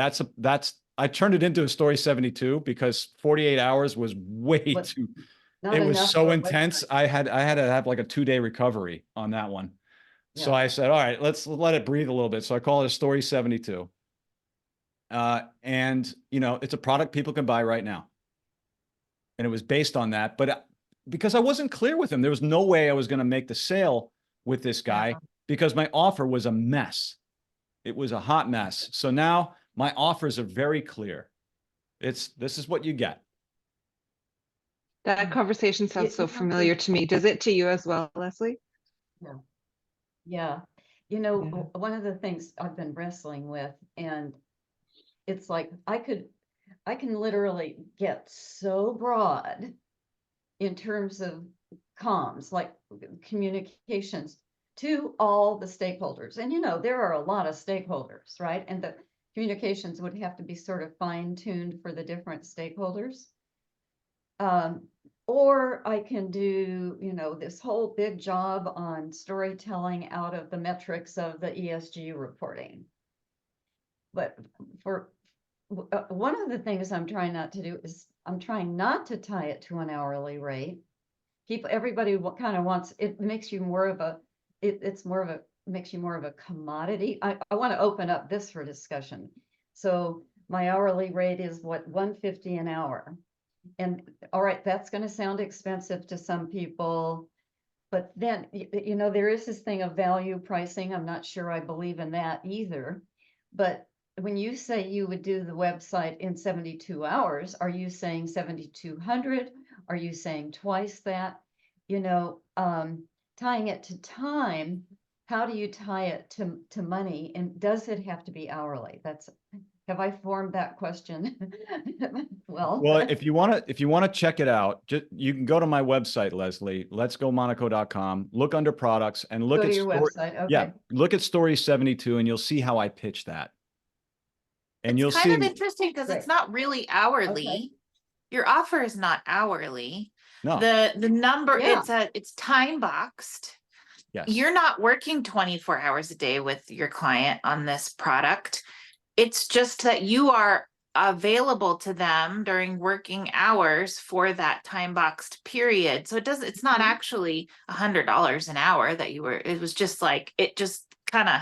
A: I turned it into a Story 72 because 48 hours was way too,
B: Not
A: it was
B: enough
A: so
B: for a
A: intense.
B: website.
A: I had to have like a 2-day recovery on that one. So
B: Yeah.
A: I said, all right, let's let it breathe a little bit. So I call it a Story 72. And you know, it's a product people can buy right now. And it was based on that, but because I wasn't clear with him, there was no way I was going to make the sale with this guy
B: Yeah.
A: because my offer was a mess. It was a hot mess. So now my offers are very clear. This is what you get.
D: That conversation sounds so
B: you know,
D: familiar to me. Does it to you as well, Leslie?
B: Yeah. You know,
D: Yeah.
B: one of the things I've been wrestling with, and it's like I can literally get so broad in terms of comms, like communications to all the stakeholders. And you know, there are a lot of stakeholders, right? And the communications would have to be sort of fine-tuned for the different stakeholders. Or I can do, you know, this whole big job on storytelling out of the metrics of the ESG reporting. But for one of the things I'm trying not to do is I'm trying not to tie it to an hourly rate. Everybody kind of wants, it makes you more of a, makes you more of a commodity. I want to open up this for discussion. So my hourly rate is what, $150 an hour. And all right, that's going to sound expensive to some people, but then, you know, there is this thing of value pricing. I'm not sure I believe in that either. But when you say you would do the website in 72 hours, are you saying 7,200? Are you saying twice that? You know, tying it to time, how do you tie it to money? And does it have to be hourly? Have I formed that question? Well,
A: if you want to check it out, you can go to my website, Leslie, letsgomonaco.com, look under products and look
B: go
A: at
B: to your website. Okay.
A: Yeah, look at Story 72 and you'll see how I pitch that. And
C: It's
A: you'll
C: kind
A: see
C: of interesting because it's not really hourly. your offer is not hourly.
A: No,
C: The number,
B: Yeah.
C: it's time boxed.
A: yes.
C: You're not working 24 hours a day with your client on this product. It's just that you are available to them during working hours for that time boxed period. So it's not
B: Mhm.
C: actually $100 an hour that it was just like, it just kind of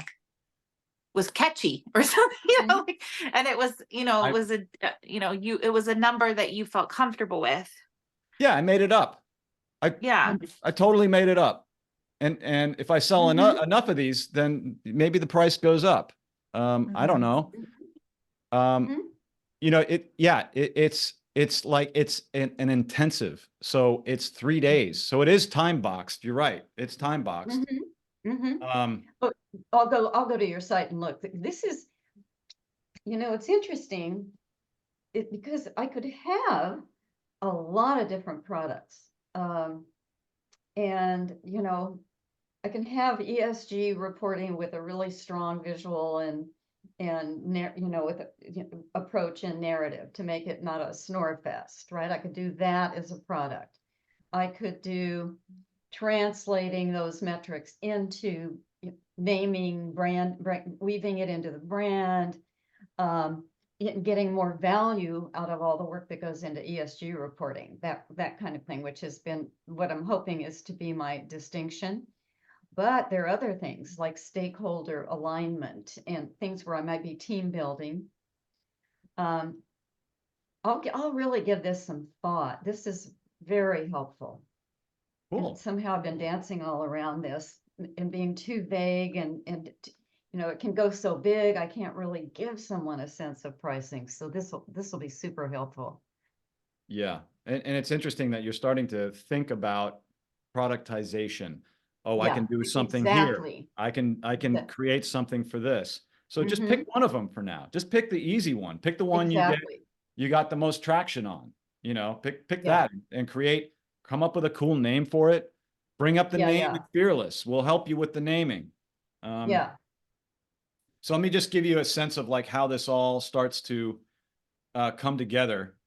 C: was catchy or something, like, and it was,
A: I-
C: it was it was a number that you felt comfortable with.
A: Yeah, I made it up.
C: Yeah.
A: I totally made it up. And if I sell
B: Mhm.
A: enough of these, then maybe the price goes up. I don't
C: Mhm.
A: know.
B: Mhm.
A: It's like it's an intensive. So it's 3 days. So it is time boxed. You're right. It's time boxed.
B: Mhm. Mhm.
A: Um,
B: I'll go to your site and look. This is, it's interesting. Because I could have a lot of different products. And, I can have ESG reporting with a really strong visual and with approach and narrative to make it not a snore fest, right? I could do that as a product. I could do translating those metrics into naming weaving it into the brand, getting more value out of all the work that goes into ESG reporting, that kind of thing, which has been what I'm hoping is to be my distinction. But there are other things like stakeholder alignment and things where I might be team building. I'll really give this some thought. This is very helpful.
A: cool.
B: And somehow I've been dancing all around this and being too vague and it can go so big, I can't really give someone a sense of pricing. So this will be super helpful.
A: Yeah. And it's interesting that you're starting to think about productization. Oh, I
B: Yeah,
A: can do something here.
B: exactly.
A: I can
B: Yeah.
A: create something for this. So just
B: Mhm.
A: pick one of them for now. Just pick the easy one. Pick the one you
B: Exactly.
A: got the most traction on. Pick
B: Yeah.
A: that and come up with a cool name for it. Bring up the
B: Yeah,
A: name
B: yeah.
A: at Fearless. We'll help you with the naming.
B: Yeah.
A: So let me just give you a sense of like how this all starts to come together.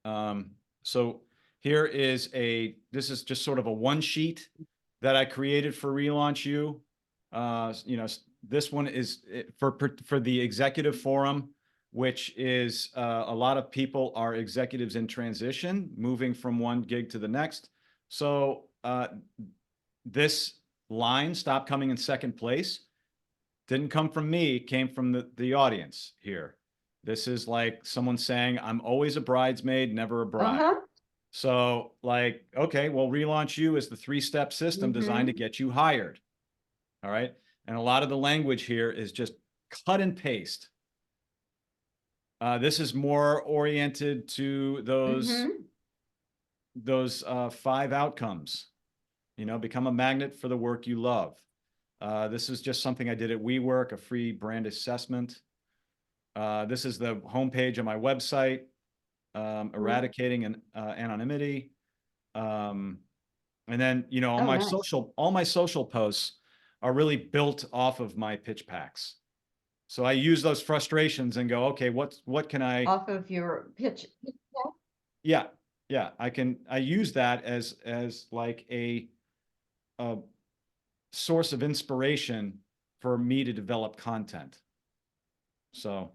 A: So here this is just sort of a one sheet that I created for Relaunch You. This one is for the executive forum, which is a lot of people are executives in transition, moving from one gig to the next. So this line, stop coming in second place, didn't come from me, came from the audience here. This is like someone saying, I'm always a bridesmaid, never a bride.
B: Uh-huh.
A: So like, okay, well, Relaunch You is the 3-step system designed to get you hired. All right. And a lot of the language here is just cut and paste. This is more oriented to those 5 outcomes. Become a magnet for the work you love. This is just something I did at WeWork, a free brand assessment. This is the homepage of my website, eradicating anonymity. And then,
B: Oh, nice.
A: all my social posts are really built off of my pitch packs. So I use those frustrations and go, okay, what can I,
B: Off of your pitch.
A: yeah, I use that as like a source of inspiration for me to develop content. So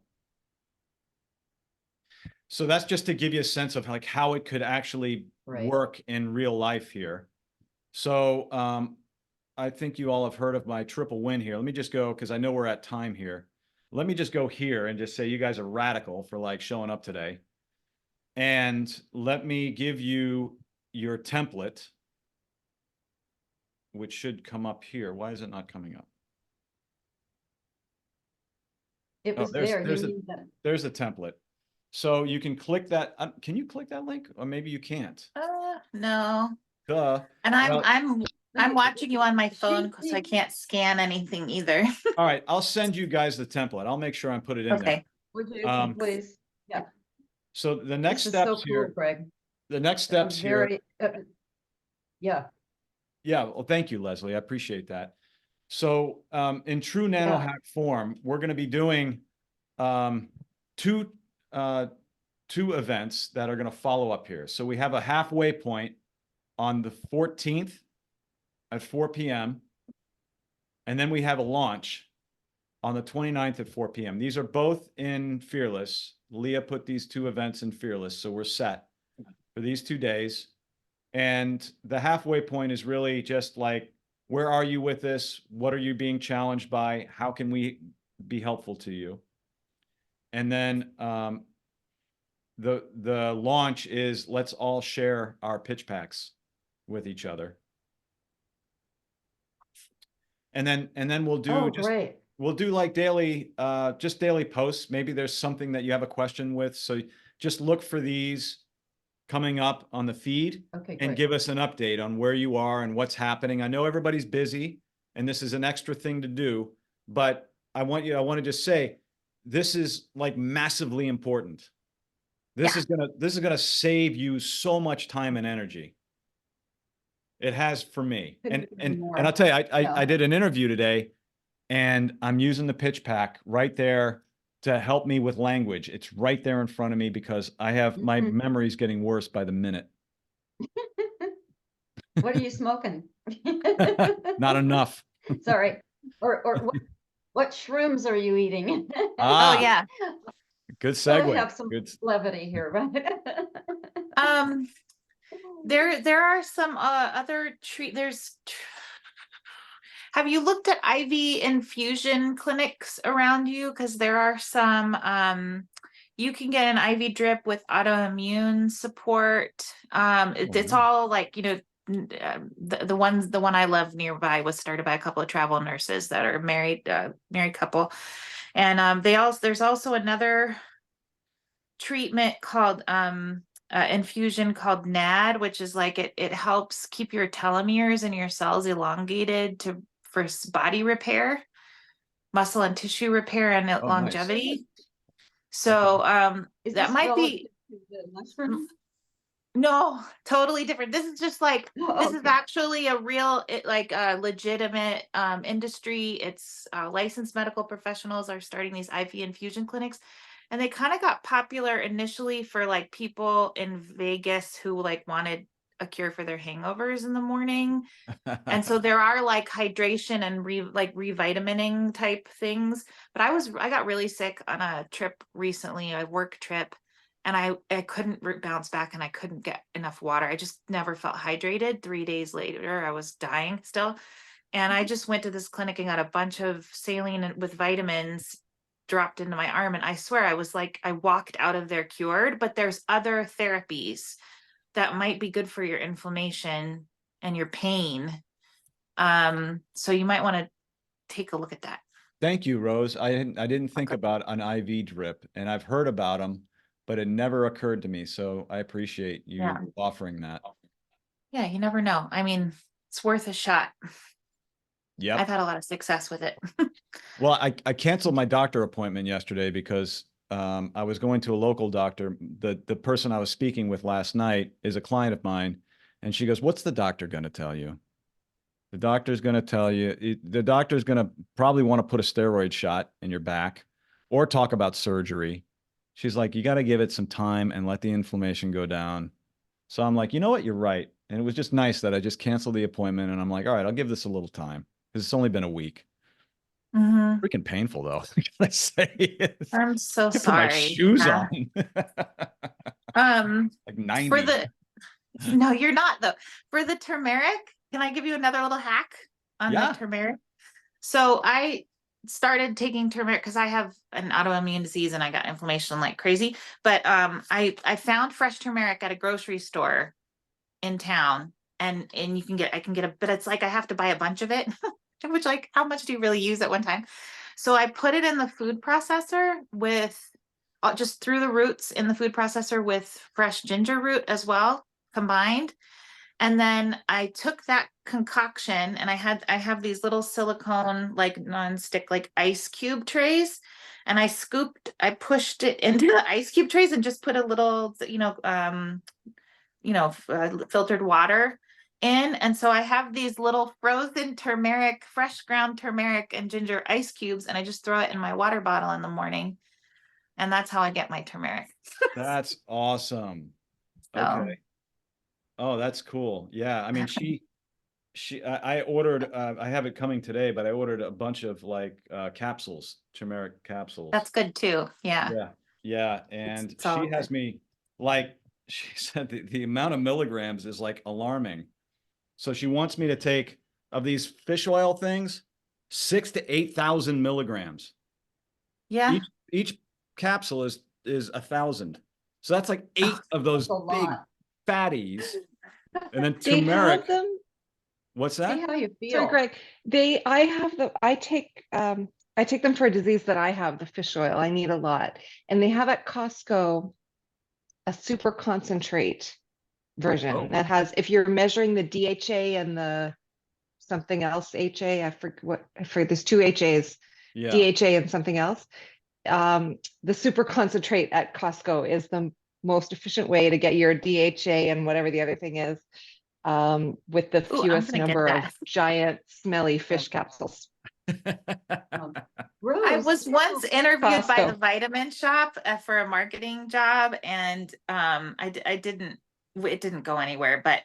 A: that's just to give you a sense of like how it could actually
B: Right.
A: work in real life here. So I think you all have heard of my triple win here. Let me just go, because I know we're at time here. Let me just go here and just say you guys are radical for like showing up today. And let me give you your template, which should come up here. Why is it not coming up?
B: It
A: Oh,
B: was there. You need that.
A: there's a template. So you can click that. Can you click that link? Or maybe you can't.
C: No.
A: Duh.
C: And
A: Well,
C: I'm watching you on my phone because I can't scan anything either.
A: all right, I'll send you guys the template. I'll make sure I put it in there.
C: Okay.
B: Would you please? Yeah.
A: So the next
B: This is so
A: steps
B: cool,
A: here,
B: Greg.
A: the next steps here.
B: Very, yeah.
A: Yeah, well, thank you, Leslie. I appreciate that. So in true nano hack form, we're going to be doing 2 two events that are going to follow up here. So we have a halfway point on the 14th at 4 p.m. And then we have a launch on the 29th at 4 p.m. These are both in Fearless. Leah put these two events in Fearless, so we're set for these 2 days. And the halfway point is really just like, where are you with this? What are you being challenged by? How can we be helpful to you? And then the launch is, let's all share our pitch packs with each other. And then we'll do
B: Oh,
A: just,
B: great.
A: we'll do like daily, just daily posts. Maybe there's something that you have a question with. So just look for these coming up on the feed
B: Okay,
A: and
B: great.
A: give us an update on where you are and what's happening. I know everybody's busy and this is an extra thing to do, but I want to just say, this is like massively important. This is gonna save you so much time and energy. It has for me.
B: Couldn't agree
A: And
B: more.
A: I'll tell you,
B: Yeah.
A: I did an interview today and I'm using the pitch pack right there to help me with language. It's right there in front of me because I have my
B: Mhm.
A: memory's getting worse by the minute.
B: What are you smoking?
A: Not enough.
B: Sorry. Or what shrooms are you eating?
C: Oh,
A: Ah,
C: yeah.
A: good
B: Gotta
A: segue.
B: have some
A: Good.
B: levity here, right?
C: There are some other have you looked at IV infusion clinics around you? Because there are some, you can get an IV drip with autoimmune support. It's
A: wow.
C: all like, the one I love nearby was started by a couple of travel nurses that are married couple. And there's also another treatment called infusion called NAD, which is like it helps keep your telomeres and your cells elongated for body repair, muscle and tissue repair, and
A: Oh, nice.
C: longevity. So
B: Is
C: that
B: this
C: might
B: relative
C: be
B: to the mushroom?
C: no, totally different. This is just like
B: Oh,
C: this is
B: okay.
C: actually a real like a legitimate industry. It's licensed medical professionals are starting these IV infusion clinics, and they kind of got popular initially for like people in Vegas who like wanted a cure for their hangovers in the morning. And so there are like hydration and revitamining type things. But I got really sick on a trip recently, a work trip, and I couldn't bounce back and I couldn't get enough water. I just never felt hydrated. 3 days later, I was dying still. And I just went to this clinic and got a bunch of saline with vitamins dropped into my arm. And I swear I was like, I walked out of there cured, but there's other therapies that might be good for your inflammation and your pain. So you might want to take a look at that.
A: Thank you, Rose. I didn't think about an IV drip, and I've heard about them, but it never occurred to me. So I appreciate you
C: Yeah.
A: offering that.
C: Yeah, you never know. I mean, it's worth a shot.
A: Yep.
C: I've had a lot of success with it.
A: Well, I canceled my doctor appointment yesterday because I was going to a local doctor. The person I was speaking with last night is a client of mine, and she goes, "What's the doctor going to tell you?" The doctor's going to tell you, the doctor's going to probably want to put a steroid shot in your back or talk about surgery. She's like, you got to give it some time and let the inflammation go down. So I'm like, you know what? You're right. And it was just nice that I just canceled the appointment and I'm like, all right, I'll give this a little time because it's only been a week.
C: Mhm.
A: Freaking painful though. Can I say?
C: I'm so
A: Put my
C: sorry.
A: shoes
C: Yeah.
A: on. Like 90.
C: For the no, you're not though. For the turmeric, can I give you another little hack on
A: Yeah.
C: the turmeric? So I started taking turmeric because I have an autoimmune disease and I got inflammation like crazy. But I found fresh turmeric at a grocery store in town, and I can get but it's like I have to buy a bunch of it, which like how much do you really use at one time? So I put it in the food processor with just threw the roots in the food processor with fresh ginger root as well combined. And then I took that concoction and I have these little silicone, like non-stick, like ice cube trays. And I pushed it into the ice cube trays and just put a little, filtered water in. And so I have these little frozen turmeric, fresh ground turmeric and ginger ice cubes. And I just throw it in my water bottle in the morning. And that's how I get my turmeric.
A: That's awesome.
C: So,
A: Okay. Oh, that's cool. Yeah. I mean, I ordered, I have it coming today, but I ordered a bunch of like capsules, turmeric capsules.
C: that's good too. Yeah.
A: Yeah. Yeah. And
C: it's all
A: she has
C: good.
A: me like, she said the amount of milligrams is like alarming. So she wants me to take of these fish oil things, 6,000 to 8,000 milligrams.
C: Yeah.
A: Each capsule is 1,000. So that's like 8 of those
B: That's a
A: big
B: lot.
A: fatties. And then
D: They
A: turmeric.
D: have them.
A: What's
B: See
A: that?
B: how you
D: Sorry,
B: feel.
D: Greg. I take them for a disease that I have, the fish oil. I need a lot. And they have at Costco a super concentrate version
A: Oh.
D: that has, if you're measuring the DHA and the something else, HA, I forget, there's two HAs,
A: Yeah.
D: DHA and something else. The super concentrate at Costco is the most efficient way to get your DHA and whatever the other thing is, with the
C: Ooh, I'm
D: fewest
C: gonna get
D: number of
C: that.
D: giant smelly fish capsules.
B: Um,
C: I
B: Rose,
C: was once interviewed by the
D: Costco.
C: vitamin shop for a marketing job, and it didn't go anywhere, but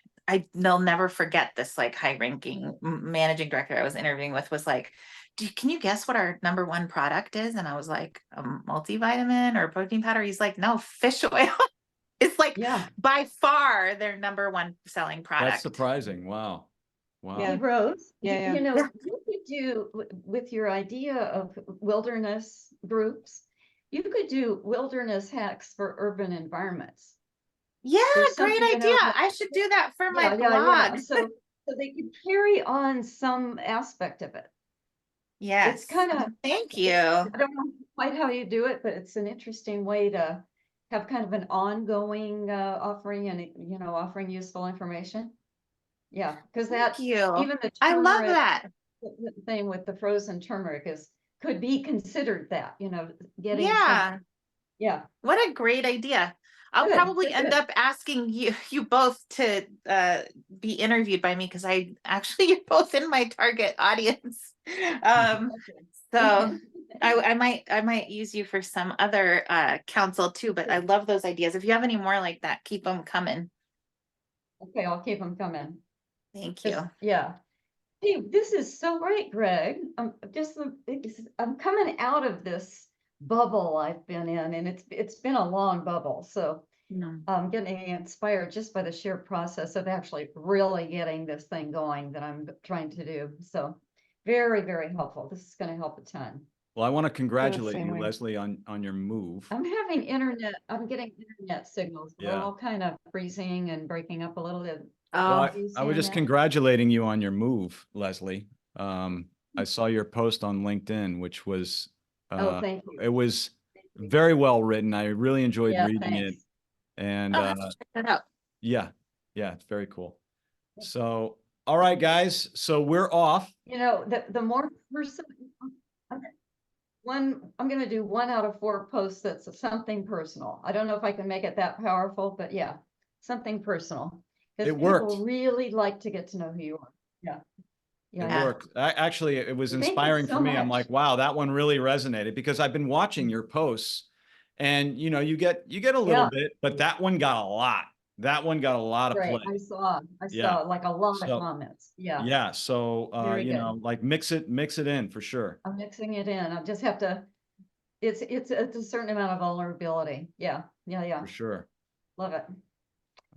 C: they'll never forget this like high ranking managing director I was interviewing with was like, can you guess what our number one product is? And I was like, a multivitamin or a protein powder. He's like, no, fish oil. It's like
B: yeah.
C: by far their number one selling product.
A: That's surprising. Wow. Wow.
B: Hey,
D: Yeah.
B: Rose,
D: Yeah,
B: you know,
C: Yeah.
B: you could do with your idea of wilderness groups, you could do wilderness hacks for urban environments.
C: Yeah,
B: There's
C: great
B: something, you
C: idea.
B: know,
C: I should do that for my
B: yeah.
C: blog.
B: So they could carry on some aspect of it.
C: Yes.
B: It's kind of,
C: Thank you.
B: I don't know quite how you do it, but it's an interesting way to have kind of an ongoing offering and, you know, offering useful information. Yeah, because
C: Thank
B: that,
C: you.
B: even the
C: I love
B: turmeric
C: that.
B: thing with the frozen turmeric could be considered that, you know, getting some,
C: Yeah.
B: yeah.
C: What a great idea. I'll
B: Good,
C: probably
B: good,
C: end
B: good.
C: up asking you both to be interviewed by me because you're both in my target audience. So I might use you for some other counsel too, but I love those ideas. If you have any more like that, keep them coming.
B: Okay, I'll keep them coming.
C: Thank you.
B: Yeah. Hey, this is so great, Greg. I'm coming out of this bubble I've been in, and it's been a long bubble. So I'm getting inspired just by the sheer process of actually really getting this thing going that I'm trying to do. So very, very helpful. This is going to help a ton.
A: Well, I want to congratulate
D: same
A: you,
D: way.
A: Leslie, on your move.
B: I'm getting internet signals. They're
A: Yeah.
B: all kind of freezing and breaking up a little bit.
A: Well,
C: Oh,
A: I was just congratulating you on your move, Leslie. I saw your post on LinkedIn, which was
B: Oh, thank you.
A: it was very well written. I really enjoyed
B: Yeah,
A: reading it.
B: thanks.
A: And
C: I'll have to check that out.
A: yeah, it's very cool. So, all right, guys. So we're off.
B: You know, the more person, I'm going to do 1 out of 4 posts that's something personal. I don't know if I can make it that powerful, but yeah, something personal. Because
A: It worked.
B: people really like to get to know who you are. Yeah.
A: It
C: Yeah.
A: worked. Actually, it was
B: Thank you
A: inspiring
B: so
A: for me. I'm
B: much.
A: like, wow, that one really resonated because I've been watching your posts, and you know, you get a little
B: Yeah.
A: bit, but that one got a lot. That one got a lot of
B: Right.
A: play.
B: I saw
A: Yeah.
B: like a lot
A: So-
B: of comments. Yeah.
A: Yeah. So
B: Very
A: you
B: good.
A: know, like mix it in for sure.
B: I'm mixing it in. I just have to, it's a certain amount of vulnerability. Yeah.
A: For sure.
B: Love it.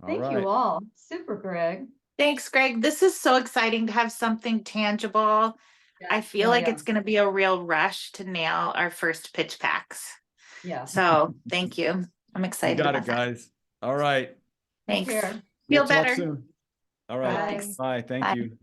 A: All
B: Thank
A: right.
B: you all. Super, Greg.
C: Thanks, Greg. This is so exciting to have something tangible.
B: Yeah,
C: I feel like
B: yeah.
C: it's going to be a real rush to nail our first pitch packs.
B: Yeah.
C: So thank you. I'm
A: You
C: excited
A: got
C: about
A: it,
C: that.
A: guys. All right.
C: Thanks.
B: Take care.
C: Feel
A: We'll talk
C: better.
A: soon. All right.
B: Bye.
A: Bye. Thank
C: Bye.
A: you.